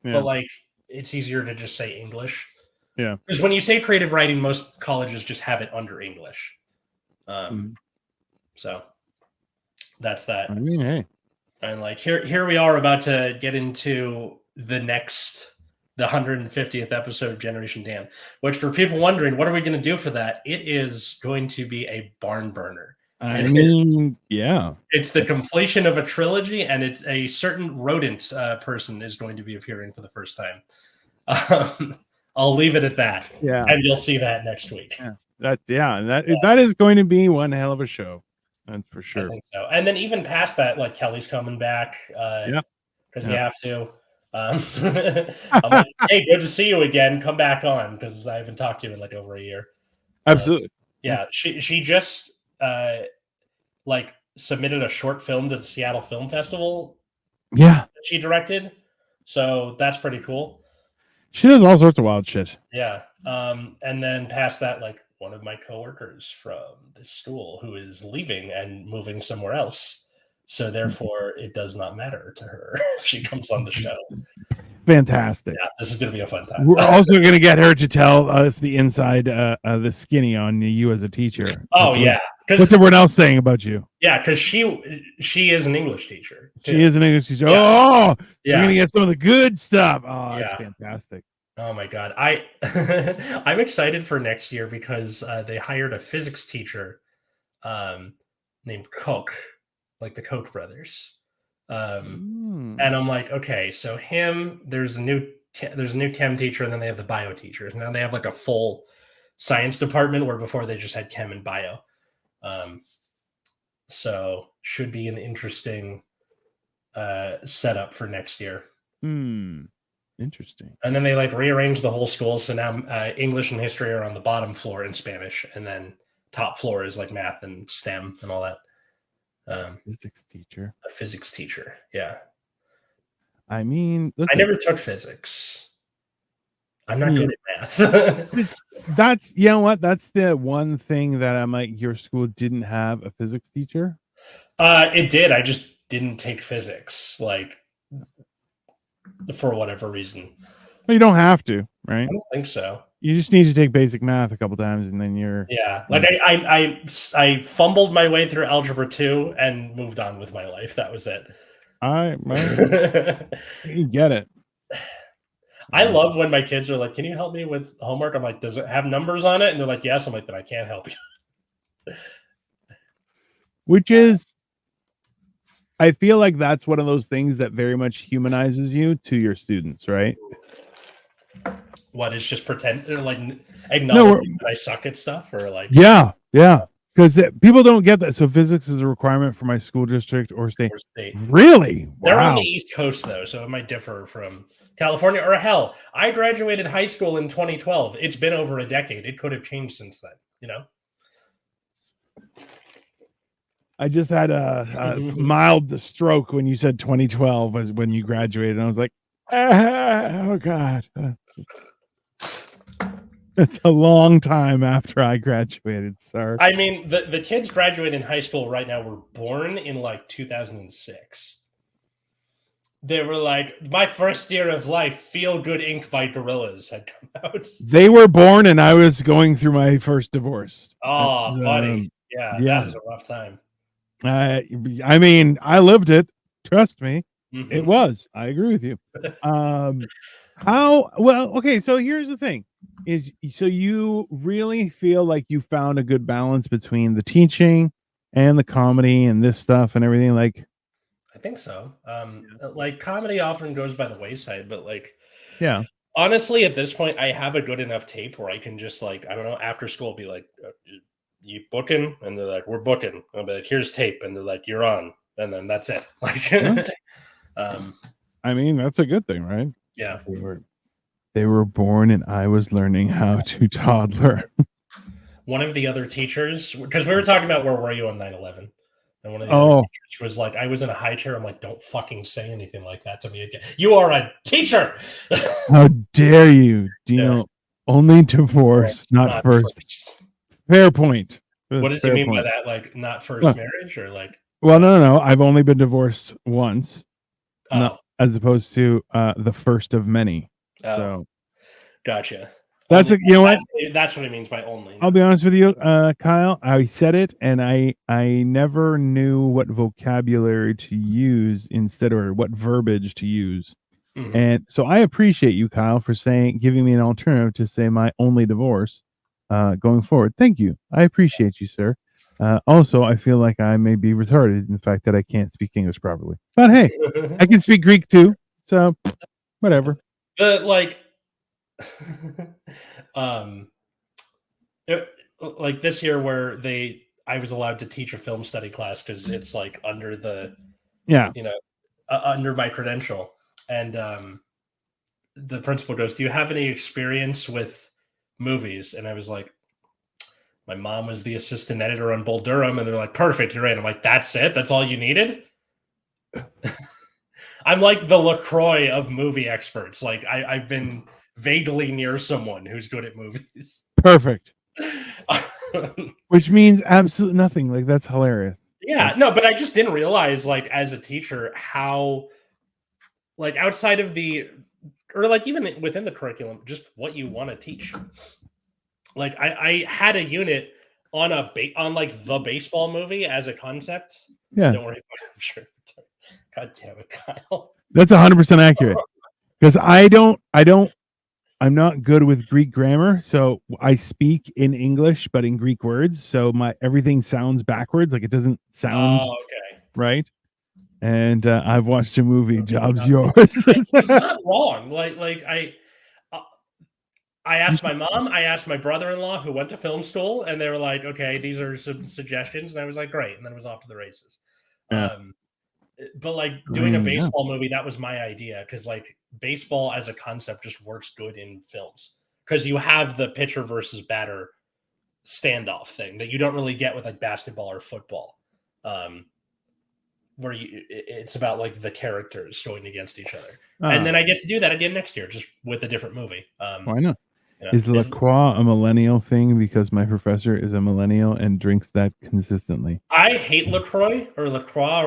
but like it's easier to just say English. Yeah. Because when you say creative writing, most colleges just have it under English. So that's that. I mean, hey. And like here we are about to get into the 150th episode of Generation Dan, which for people wondering, what are we going to do for that? It is going to be a barn burner. I mean, it's the completion of a trilogy, and it's a certain rodent person is going to be appearing for the first time. I'll leave it at that. Yeah. And you'll see that next week. Yeah. That is going to be one hell of a show. That's for sure. I think so. And then even past that, like Kelly's coming back. Because you have to. I'm like, hey, good to see you again. Come back on, because I haven't talked to you in like over a year. Absolutely. She just like submitted a short film to the Seattle Film Festival. Yeah. That she directed. So that's pretty cool. She does all sorts of wild shit. Yeah. And then past that, like one of my coworkers from this school who is leaving and moving somewhere else. So therefore, it does not matter to her if she comes on the show. Fantastic. Yeah, this is going to be a fun time. We're also going to get her to tell us the inside, the skinny on you as a teacher. Oh, yeah. What's everyone else saying about you? Yeah, because she is an English teacher. Too. She is an English teacher. Yeah. Oh, you're going to get some of the good stuff. Oh, that's fantastic. Oh my God. I'm excited for next year because they hired a physics teacher named Koch, like the Koch brothers. And I'm like, okay, so there's a new chem teacher, and then they have the bio teachers. Now they have like a full science department, where before they just had chem and bio. So should be an interesting setup for next year. Interesting. And then they like rearranged the whole school, so now English and history are on the bottom floor in Spanish, and then top floor is like math and STEM and all that. Physics teacher. A physics teacher, yeah. I mean, listen, I never took physics. I'm not good at math. That's you know what? That's the one thing that I'm like, your school didn't have a physics teacher. It did. I just didn't take physics, like for whatever reason. Well, you don't have to, right? I don't think so. You just need to take basic math a couple times, and then you're like I fumbled my way through algebra 2 and moved on with my life. That was it. You get it. I love when my kids are like, "Can you help me with homework?" I'm like, "Does it have numbers on it?" And they're like, "Yes." I'm like, "Then I can't help you." Which is, I feel like that's one of those things that very much humanizes you to your students, right? What is just pretend, like acknowledging that I suck at stuff, or like yeah, because people don't get that. So physics is a requirement for my school district or state. Really? They're on the East Coast though, so it might differ from California. Or hell, I graduated high school in 2012. It's been over a decade. It could have changed since then, you know. I just had a mild stroke when you said 2012 was when you graduated. And I was like, oh God. It's a long time after I graduated, sir. I mean, the kids graduating high school right now were born in like 2006. They were like, my first year of life, Feel Good Inc. by Gorillaz had come out. They were born and I was going through my first divorce. Oh, buddy. Yeah, that was a rough time. I mean, I lived it. Trust me. Mm-hmm. It was. I agree with you. Okay, so here's the thing. So you really feel like you found a good balance between the teaching and the comedy and this stuff and everything? Like, I think so. Like comedy often goes by the wayside, but like, yeah, honestly, at this point, I have a good enough tape where I can just like, I don't know, after school, be like, you booking? And they're like, we're booking. I'll be like, here's tape. And they're like, you're on. And then that's it. Like, I mean, that's a good thing, right? Yeah. They were born and I was learning how to toddler. One of the other teachers, because we were talking about where were you on 9/11? And one of the other teachers was like, I was in a high chair. I'm like, don't fucking say anything like that to me again. You are a teacher. How dare you, Dino? Yeah. Only divorce, not first. Fair point. What does he mean by that? Like, not first marriage, or like? Well, no. I've only been divorced once, not as opposed to the first of many. So, gotcha. That's you know what? That's what he means by only. I'll be honest with you, Kyle. I said it, and I never knew what vocabulary to use instead, or what verbiage to use. Mm-hmm. And so I appreciate you, Kyle, for giving me an alternative to say my only divorce going forward. Thank you. I appreciate you, sir. Also, I feel like I may be retarded in the fact that I can't speak English properly. But hey, I can speak Greek too. So whatever. Like this year where I was allowed to teach a film study class because it's like under the under my credential, and the principal goes, do you have any experience with movies? And I was like, my mom was the assistant editor on Bull Durham, and they're like, perfect, you're in. I'm like, that's it? That's all you needed? I'm like the LaCroix of movie experts. Like I've been vaguely near someone who's good at movies. Perfect. Which means absolutely nothing. Like, that's hilarious. Yeah, no, but I just didn't realize, like, as a teacher, how, like, outside of or like even within the curriculum, just what you want to teach. Like, I had a unit on like the baseball movie as a concept. Yeah. Don't worry about it, I'm sure. God damn it, Kyle. That's 100% accurate. Because I'm not good with Greek grammar, so I speak in English but in Greek words, so everything sounds backwards, like it doesn't sound right. And I've watched a movie, Job's Yours. It's not wrong. Like I asked my mom, I asked my brother-in-law who went to film school, and they were like, okay, these are some suggestions, and I was like, great, and then it was off to the races. Yeah. But like doing a baseball movie, that was my idea, because like baseball as a concept just works good in films, because you have the pitcher versus batter standoff thing that you don't really get with like basketball or football, where it's about like the characters going against each other. And then I get to do that again next year, just with a different movie. Why not? Is LaCroix a millennial thing because my professor is a millennial and drinks that consistently? I hate LaCroix or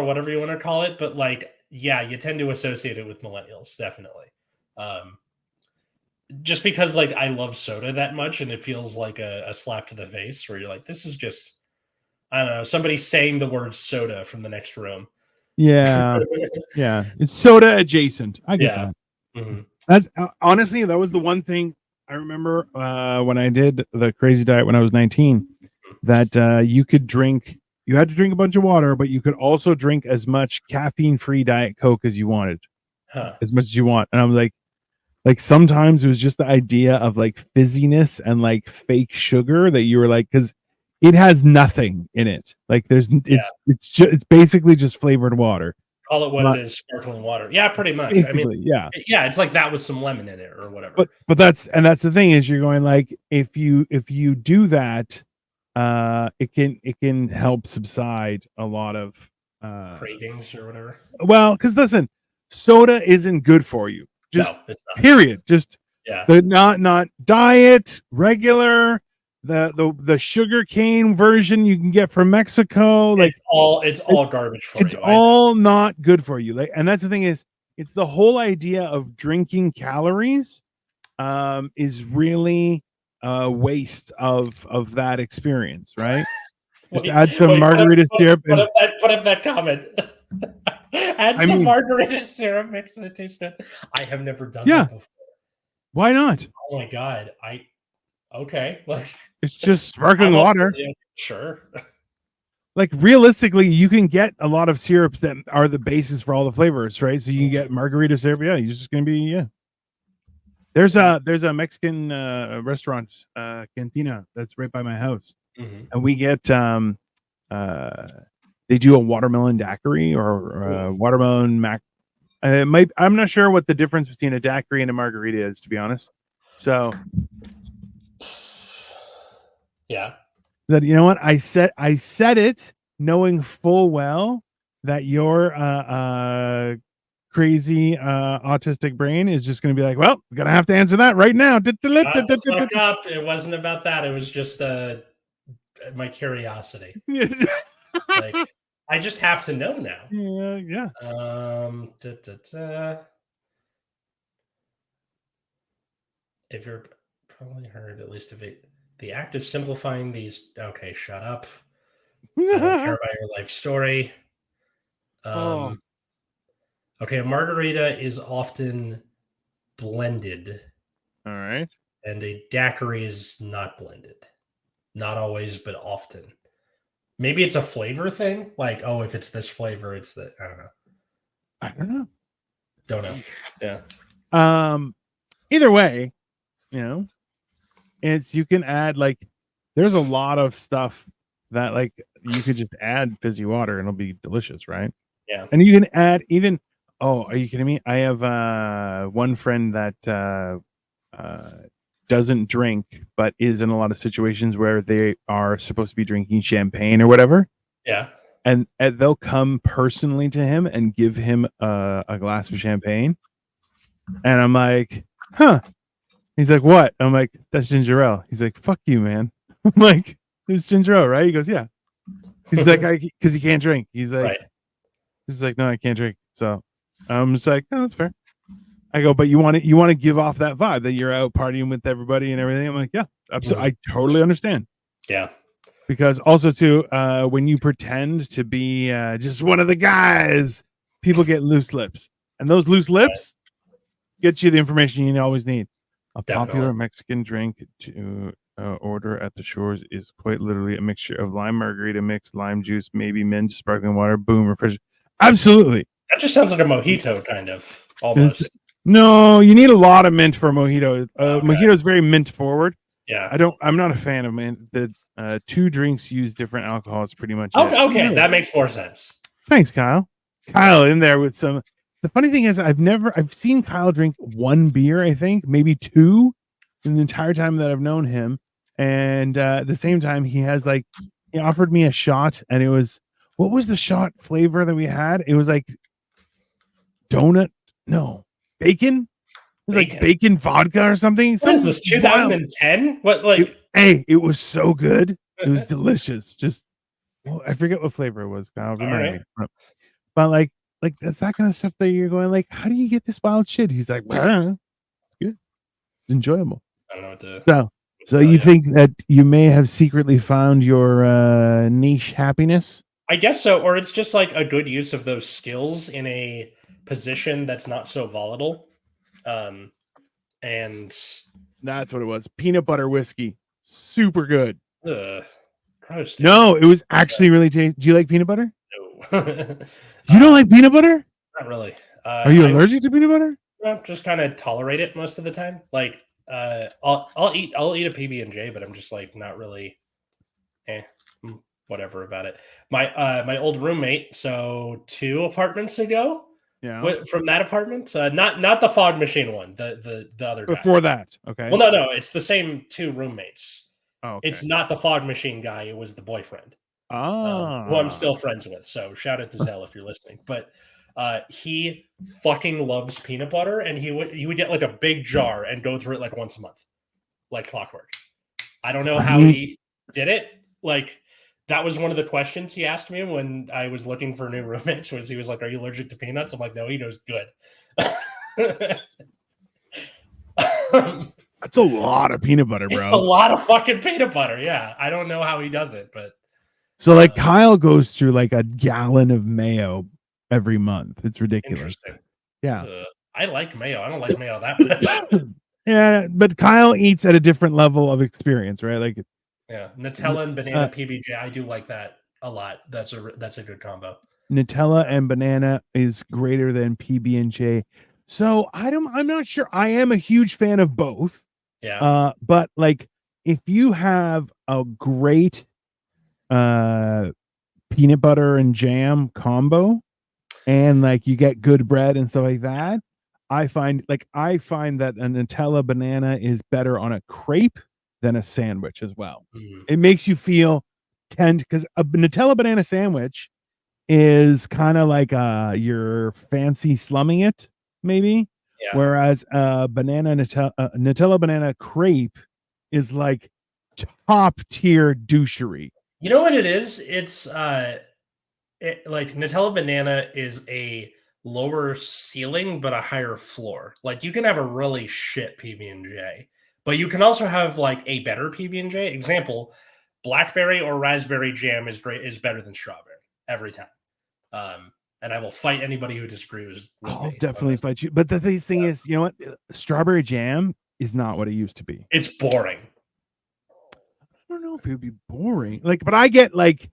whatever you want to call it, but like, yeah, you tend to associate it with millennials, definitely. Just because like I love soda that much, and it feels like a slap to the face, where you're like, this is just, I don't know, somebody saying the word soda from the next room. Yeah. Yeah. It's soda adjacent. I get that. Mm-hmm. That's honestly, that was the one thing I remember when I did the crazy diet when I was 19, that you had to drink a bunch of water, but you could also drink as much caffeine-free Diet Coke as you wanted, as much as you want. And I was like sometimes it was just the idea of like fizziness and like fake sugar that you were like, because it has nothing in it. Like it's basically just flavored water. Call it what it is, sparkling water. Yeah, pretty much. I mean, yeah, it's like that with some lemon in it or whatever. But that's the thing, is you're going like, if you do that, it can help subside a lot of cravings or whatever. Well, because listen, soda isn't good for you. Just it's not. Period. Just the not diet, regular. The sugar cane version you can get from Mexico, like it's all garbage for you. It's all not good for you. Like, and that's the thing, is it's the whole idea of drinking calories is really a waste of that experience, right? Just add some margarita syrup. Put up that comment. Add some margarita syrup, mix it, taste it. I have never done that before. Why not? Oh my god, okay, like it's just sparkling water. Sure. Like, realistically, you can get a lot of syrups that are the basis for all the flavors, right? So you can get margarita syrup. Yeah, you're just gonna be There's a Mexican restaurant, Cantina, that's right by my house, and we get they do a watermelon daiquiri or watermelon mac. I'm not sure what the difference between a daiquiri and a margarita is, to be honest. So. Yeah. That, you know what, I said it knowing full well that your crazy autistic brain is just going to be like, well, gonna have to answer that right now. Shut the fuck up. It wasn't about that. It was just my curiosity. Like, I just have to know now. Yeah. If you're probably heard at least of it, the act of simplifying these. Okay, shut up. I don't care about your life story. Oh. Okay, a margarita is often blended, All right. and a daiquiri is not blended. Not always, but often. Maybe it's a flavor thing. Like, oh, if it's this flavor, it's the. I don't know. I don't know. Don't know. Yeah. Either way, you know, it's you can add like there's a lot of stuff that like you could just add fizzy water and it'll be delicious, right? Yeah. And you can add even are you kidding me? I have one friend that doesn't drink but is in a lot of situations where they are supposed to be drinking champagne or whatever. Yeah. And they'll come personally to him and give him a glass of champagne. And I'm like, huh. He's like, what? I'm like, that's ginger ale. He's like, fuck you, man. I'm like, there's ginger ale, right? He goes, yeah. He's like, because he can't drink. He's like, right. He's like, no, I can't drink. So I'm just like, oh, that's fair. I go, but you want to give off that vibe that you're out partying with everybody and everything. I'm like, yeah, absolutely. I totally understand. Yeah. Because also too, when you pretend to be just one of the guys, people get loose lips, and those loose lips get you the information you always need. A popular Mexican drink to order at the shores is quite literally a mixture of lime margarita mix, lime juice, maybe mint, sparkling water, boom, refreshing. Absolutely. That just sounds like a mojito, kind of almost. No, you need a lot of mint for a mojito. Mojito is very mint forward. Yeah. I'm not a fan of mint. The two drinks use different alcohols pretty much. Okay, that makes more sense. Thanks, Kyle. Kyle in there with some. The funny thing is, I've seen Kyle drink one beer, I think, maybe two, in the entire time that I've known him. And at the same time, he offered me a shot, and it was, what was the shot flavor that we had? It was like bacon. It was like bacon vodka or something. What is this, 2010? What, like? It was so good. It was delicious. Just, I forget what flavor it was. Kyle, remind me. But like that's that kind of stuff that you're going like, how do you get this wild shit? He's like, well, good, it's enjoyable. I don't know what to. So you think that you may have secretly found your niche happiness? I guess so, or it's just like a good use of those skills in a position that's not so volatile. And that's what it was. Peanut butter whiskey, super good. Gross. No, it was actually really tasty. Do you like peanut butter? No. You don't like peanut butter? Not really. Are you allergic to peanut butter? Just kind of tolerate it most of the time. Like, I'll eat a PB&J, but I'm just like not really, whatever about it. My old roommate, so 2 apartments ago, from that apartment, not the fog machine one, the other guy. Before that, okay. Well, no, it's the same 2 roommates. Oh, okay. It's not the fog machine guy. It was the boyfriend. Who I'm still friends with. So shout out to Zell if you're listening. But he fucking loves peanut butter, and he would get like a big jar and go through it like once a month, like clockwork. I don't know how he did it. Like, that was one of the questions he asked me when I was looking for new roommates. Was he was like, "Are you allergic to peanuts?" I'm like, "No." He goes, "Good." That's a lot of peanut butter, bro. It's a lot of fucking peanut butter. Yeah, I don't know how he does it, but so like Kyle goes through like a gallon of mayo every month. It's ridiculous. Interesting. Yeah, I like mayo. I don't like mayo that much. Yeah, but Kyle eats at a different level of experience, right? Like, yeah, Nutella and banana PB&J. I do like that a lot. That's a good combo. Nutella and banana is greater than PB&J. So I'm not sure. I am a huge fan of both. Yeah. But like, if you have a great peanut butter and jam combo, and like you get good bread and stuff like that, I find that a Nutella banana is better on a crepe than a sandwich as well. It makes you feel tend, because a Nutella banana sandwich is kind of like you're fancy slumming it, maybe. Yeah. Whereas Nutella banana crepe is like top tier douchery. You know what it is? It's like Nutella banana is a lower ceiling but a higher floor. Like you can have a really shit PB&J, but you can also have like a better PB&J. Example, blackberry or raspberry jam is better than strawberry every time. And I will fight anybody who disagrees with I'll me on definitely this. fight you. But the thing is, you know what? Strawberry jam is not what it used to be. It's boring. I don't know if it would be boring. Like, but I get like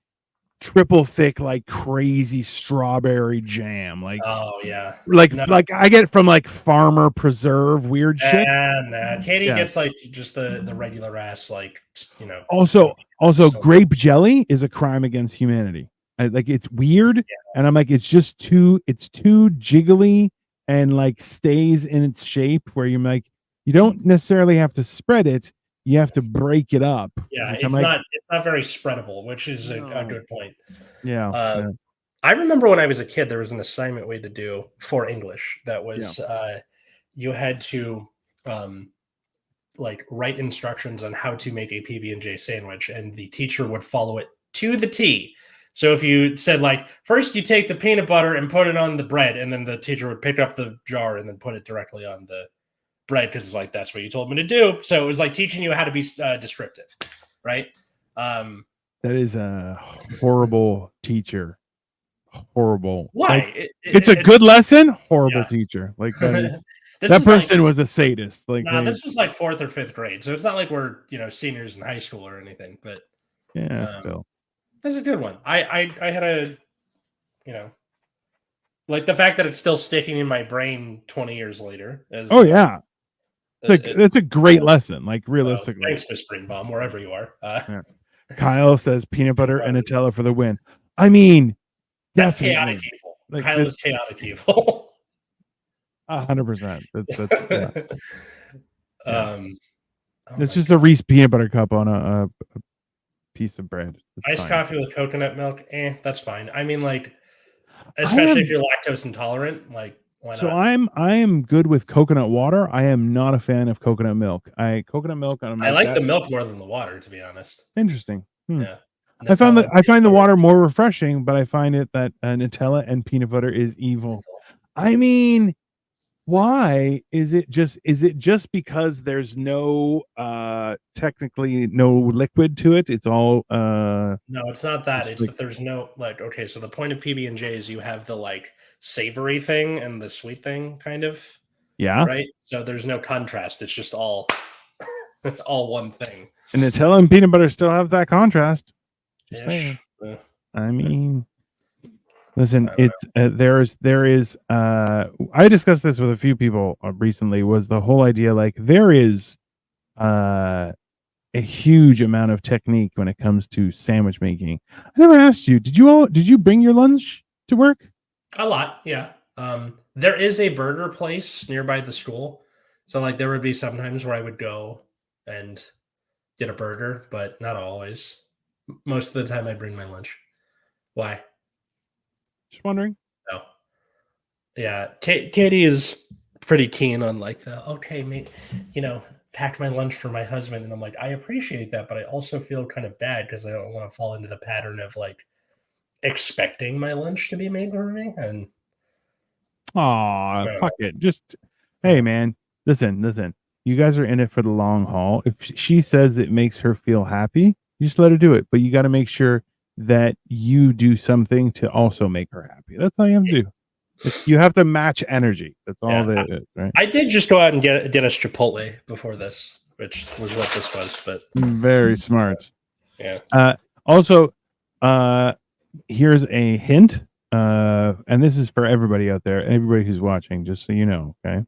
triple thick, like crazy strawberry jam. Oh yeah. No, Like I get from like Farmer Preserve weird shit. nah. Katie Yeah. gets like just the regular ass, like, you know. Also, So, grape jelly is a crime against humanity. Like it's weird, and I'm like, it's too jiggly and like stays in its shape. Where you're like, you don't necessarily have to spread it; you have to break it up. yeah, Which I'm like, it's not very spreadable, which is a no. good point. Yeah, yeah, I remember when I was a kid, there was an assignment we had to do for English that yeah. was you had to um, like write instructions on how to make a PB&J sandwich, and the teacher would follow it to the T. So if you said like first you take the peanut butter and put it on the bread, and then the teacher would pick up the jar and then put it directly on the bread because it's like that's what you told me to do. So it was like teaching you how to be descriptive, right? That is a horrible teacher. Horrible. Why? Like, it's a good lesson. Horrible Yeah. teacher. Like that is This that is like person was a sadist. Like this was like fourth or fifth grade, so it's not like we're seniors in high school or anything. But yeah, um, still. that's a good one. I had a like the fact that it's still sticking in my brain 20 years later. Is, Oh yeah, it's a great uh, lesson. Like realistically, thanks, Miss Greenbaum, wherever you are. yeah. Kyle says peanut butter and Nutella for the win. I mean, that's definitely. chaotic evil. Like, Kyle is chaotic evil. 100%. Yeah. Oh It's just a Reese peanut butter cup on a piece of bread. It's iced fine. coffee with coconut milk. That's fine. I mean, like, especially if you're lactose intolerant, like, why not? So I am good with coconut water. I am not a fan of coconut milk. Coconut milk. I like the milk more than the water, to be honest. Interesting. Yeah. I find the water more refreshing, but I find it that Nutella and peanut butter is evil. I mean, why is it just because there's no technically no liquid to it? It's all no, it's not that. It's like, that there's no like okay, so the point of PB&J is you have the like savory thing and the sweet thing kind of. Yeah. Right? So there's no contrast. It's just all all one thing. And Nutella and peanut butter still have that contrast. Just saying. Yeah. I mean, listen, it's there is I discussed this with a few people recently, was the whole idea like there is a huge amount of technique when it comes to sandwich making. I never asked you, did you bring your lunch to work? A lot, yeah. There is a burger place nearby the school. So like there would be sometimes where I would go and get a burger, but not always. Most of the time I'd bring my lunch. Why? Just wondering. No. Yeah, Katie is pretty keen on like the okay, mate, pack my lunch for my husband, and I'm like, I appreciate that, but I also feel kind of bad because I don't want to fall into the pattern of like expecting my lunch to be made for me. And fuck it. Just hey, man, listen. You guys are in it for the long haul. If she says it makes her feel happy, you just let her do it. But you got to make sure that you do something to also make her happy. That's all you have to do. You have to match energy. That's all that is, right? I did just go out and get us Chipotle before this, which was what this was. But very smart. Yeah. Also, here's a hint, and this is for everybody out there, everybody who's watching, just so you know. Okay,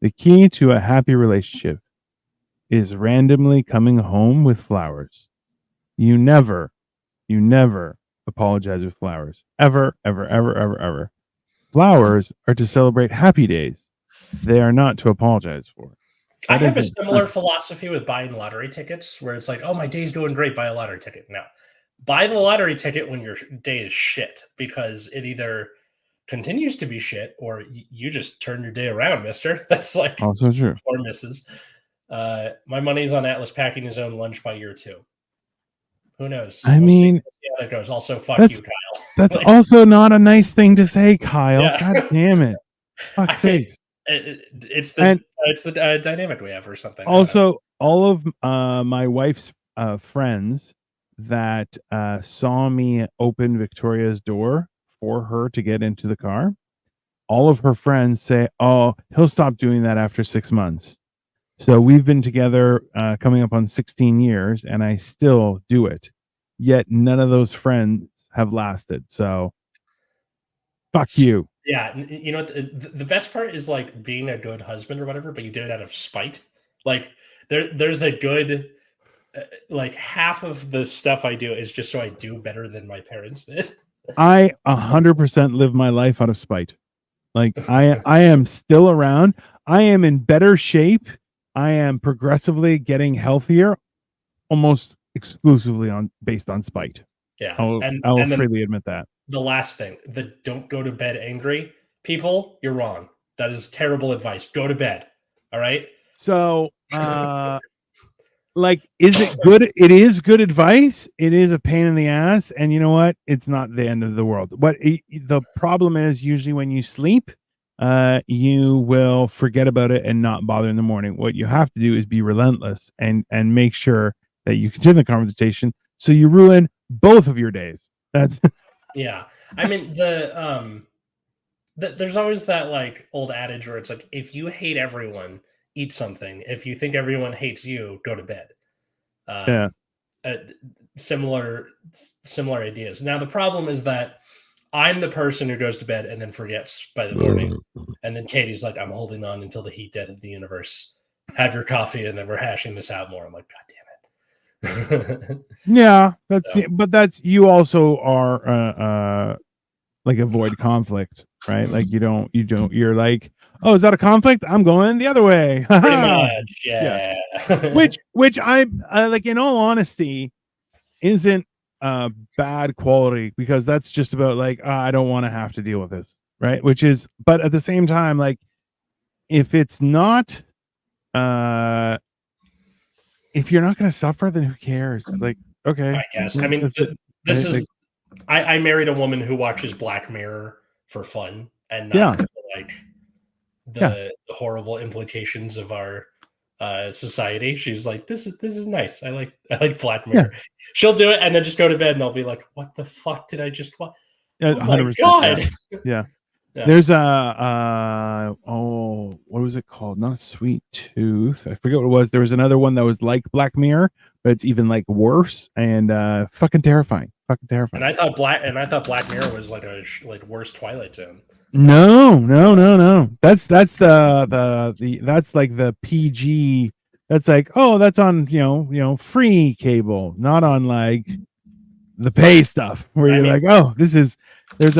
the key to a happy relationship is randomly coming home with flowers. You never apologize with flowers. Ever. Flowers are to celebrate happy days. They are not to apologize for. I have a similar philosophy with buying lottery tickets where it's like, oh, my day's going great, buy a lottery ticket. No. buy the lottery ticket when your day is shit, because it either continues to be shit or you just turn your day around, mister. That's like Also true. 4 misses. My money's on Atlas packing his own lunch by year 2. Who knows? I We'll see. mean, We'll see how that goes. Also, fuck that's you, Kyle. that's Like, also not a nice thing to say, Kyle. yeah. God damn it. I Fuck's mean, sake. it's And the dynamic we have or something. I don't know. also, all of my wife's friends that saw me open Victoria's door for her to get into the car, all of her friends say, "Oh, he'll stop doing that after 6 months." So we've been together coming up on 16 years, and I still do it. Yet none of those friends have lasted. So fuck you. Yeah, you know what? The best part is like being a good husband or whatever, but you did it out of spite. Like there's a good like half of the stuff I do is just so I do better than my parents did. I 100% live my life out of spite. Like I am still around. I am in better shape. I am progressively getting healthier, almost exclusively on based on spite. Yeah, I'll and then freely admit that. the last thing, the don't go to bed angry people, you're wrong. That is terrible advice. Go to bed. All right. So like, is it good? It is good advice. It is a pain in the ass, and you know what? It's not the end of the world. But the problem is usually when you sleep, you will forget about it and not bother in the morning. What you have to do is be relentless and make sure that you continue the conversation, so you ruin both of your days. That's Yeah. I mean there's always that like old adage where it's like if you hate everyone, eat something. If you think everyone hates you, go to bed. yeah, Um, uh, similar similar ideas. Now the problem is that I'm the person who goes to bed and then forgets by the morning, and then Katie's like, "I'm holding on until the heat death of the universe. Have your coffee, and then we're hashing this out more." I'm like, "God damn it!" yeah. That's So, but that's you also are like avoid conflict, right? Like you're like, oh, is that a conflict? I'm going the other way. pretty much, Yeah. yeah. Which I like, in all honesty, isn't bad quality, because that's just about like, I don't want to have to deal with this, right? Which is, but at the same time, like, if it's not if you're not going to suffer, then who cares? Like, okay, I guess. I mean, that's it, this right? is. Like, I married a woman who watches Black Mirror for fun and yeah, not for like yeah, the horrible implications of our society. She's like, this is nice. I like Black yeah, Mirror. She'll do it and then just go to bed, and I'll be like, what the fuck did I just watch? Oh my 100%, yeah, god! yeah. Yeah. There's a oh, what was it called? Not Sweet Tooth. I forget what it was. There was another one that was like Black Mirror, but it's even like worse and fucking terrifying. Fucking And terrifying. I thought Black Mirror was like a like worse Twilight Zone. No, no, no, no. That's the that's like the PG. That's like, oh, that's on, free cable, not on like the pay stuff where I you're mean, like, oh, this is there's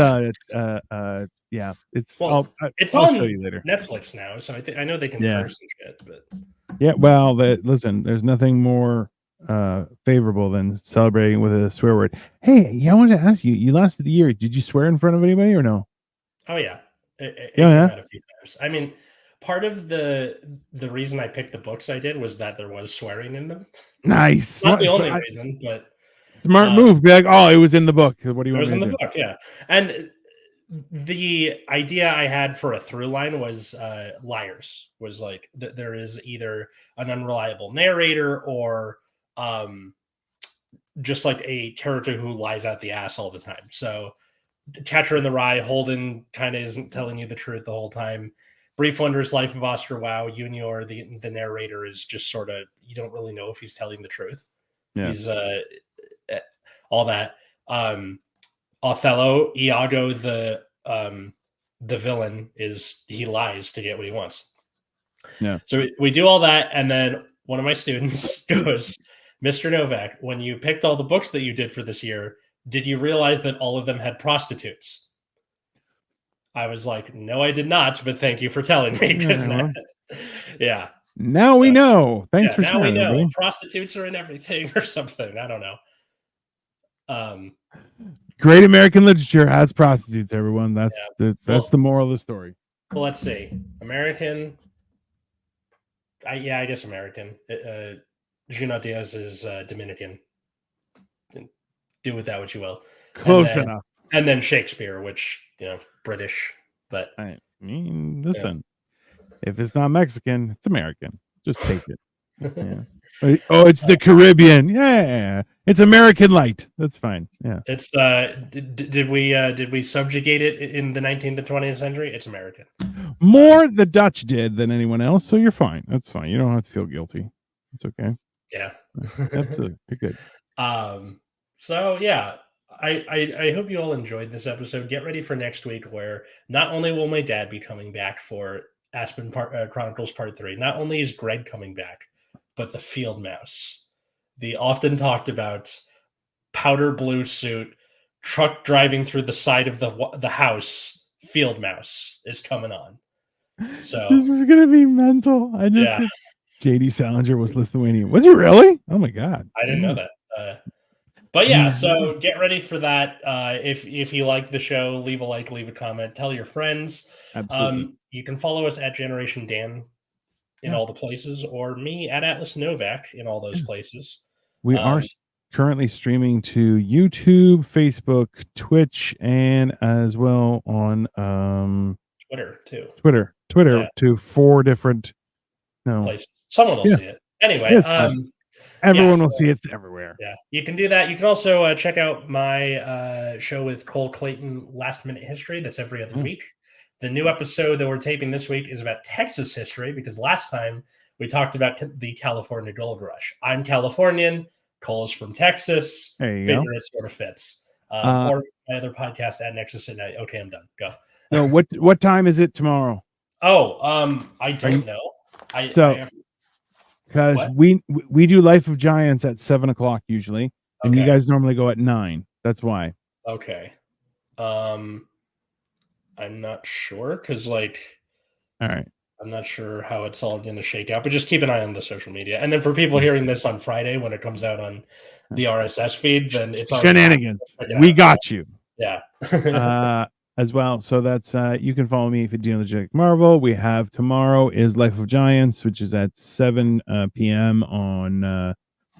yeah, it's well, it's I'll show on you later. Netflix now, so I know they can Yeah. curse and shit, but Yeah, well, listen, there's nothing more favorable than celebrating with a swear word. Hey, yeah, I wanted to ask you, you lasted the year. Did you swear in front of anybody or no? oh yeah, Yeah, it came yeah. out a few times. I mean, part of the reason I picked the books I did was that there was swearing in them. Nice. Not the only reason, but Smart move. Be like, oh, it was in the book. What do you it want was me in to the do? book, yeah. And the idea I had for a through line was liars. Was like there is either an unreliable narrator or um, just like a character who lies out the ass all the time. So Catcher in the Rye, Holden kind of isn't telling you the truth the whole time. Brief Wondrous Life of Oscar Wilde, Junior, the narrator, is just sort of, you don't really know if he's telling the truth. Yeah. He's all that. Othello, Iago, the villain, is he lies to get what he wants. Yeah. So we do all that, and then one of my students goes, Mr. Novak, when you picked all the books that you did for this year, did you realize that all of them had prostitutes? I was like, no, I did not, but thank you for telling me. Yeah, well, Yeah. now we So, know. Thanks yeah, for now we sharing, know everybody. prostitutes are in everything or something. I don't know. Great American literature has prostitutes, everyone. That's the moral of the story. Well, let's see. American. I guess American. Junot Diaz is Dominican. Do with that what you will. Close enough. And then Shakespeare, which, British. But I mean, listen, if it's not Mexican, it's American. Just take it. Yeah. Oh, it's the Caribbean. Yeah, it's American light. That's fine. Yeah. It's did we subjugate it in the 19th and 20th century? It's American. More the Dutch did than anyone else, so you're fine. That's fine. You don't have to feel guilty. It's okay. Yeah. Absolutely. You're good. So yeah, I hope you all enjoyed this episode. Get ready for next week, where not only will my dad be coming back for Aspen Chronicles Part 3, not only is Greg coming back, but the field mouse, the often talked about powder blue suit, truck driving through the side of the house field mouse is coming on. So this is gonna be mental. JD Salinger was Lithuanian. Was he really? Oh my god, I didn't know that. But yeah, so get ready for that. If you like the show, leave a like, leave a comment, tell your friends. Absolutely. You can follow us at Generation Dan in all the places, or me at Atlas Novak in all those places. We are currently streaming to YouTube, Facebook, Twitch, and as well on Twitter too. Twitter to 4 different places. Someone will see it. Anyway, everyone will see it everywhere. Yeah, you can do that. You can also check out my show with Cole Clayton, Last Minute History. That's every other week. The new episode that we're taping this week is about Texas history, because last time we talked about the California Gold Rush. I'm Californian. Cole is from Texas. There you go. It sort of fits. Or my other podcast at Nexus at Night. Okay, I'm done. Go. No, what time is it tomorrow? Oh, I don't know. Because we do Life of Giants at 7 o'clock usually, and you guys normally go at 9. That's why. Okay. I'm not sure because, all right, I'm not sure how it's all going to shake out, but just keep an eye on the social media. And then for people hearing this on Friday when it comes out on the RSS feed, then it's shenanigans. We got you. Yeah. As well. So that's you can follow me if you're dealing with Legit Marvel. We have tomorrow is Life of Giants, which is at 7 p.m. on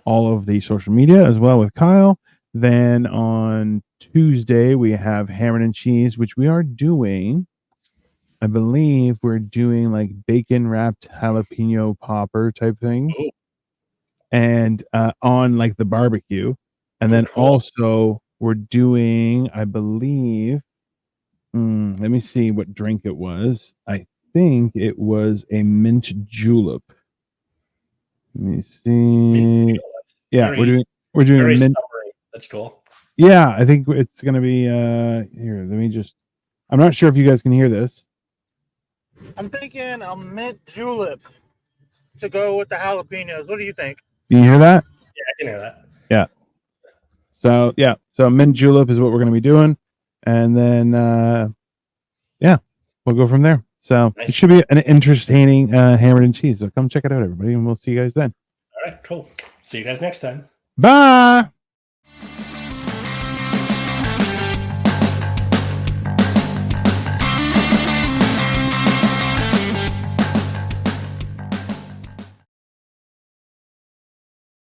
all of the social media as well with Kyle. Then on Tuesday we have Ham and Cheese, which we are doing. I believe we're doing like bacon wrapped jalapeno popper type thing, and on like the barbecue. And then also we're doing, I believe. Let me see what drink it was. I think it was a mint julep. Let me see. Yeah, we're doing a mint. Summary. That's cool. Yeah, I think it's gonna be here. Let me just. I'm not sure if you guys can hear this. I'm thinking a mint julep to go with the jalapenos. What do you think? Can you hear that? Yeah, I can hear that. Yeah. So mint julep is what we're gonna be doing. And then, we'll go from there. So It should be an entertaining hammered and cheese. So come check it out, everybody, and we'll see you guys then. All right, cool. See you guys next time. Bye.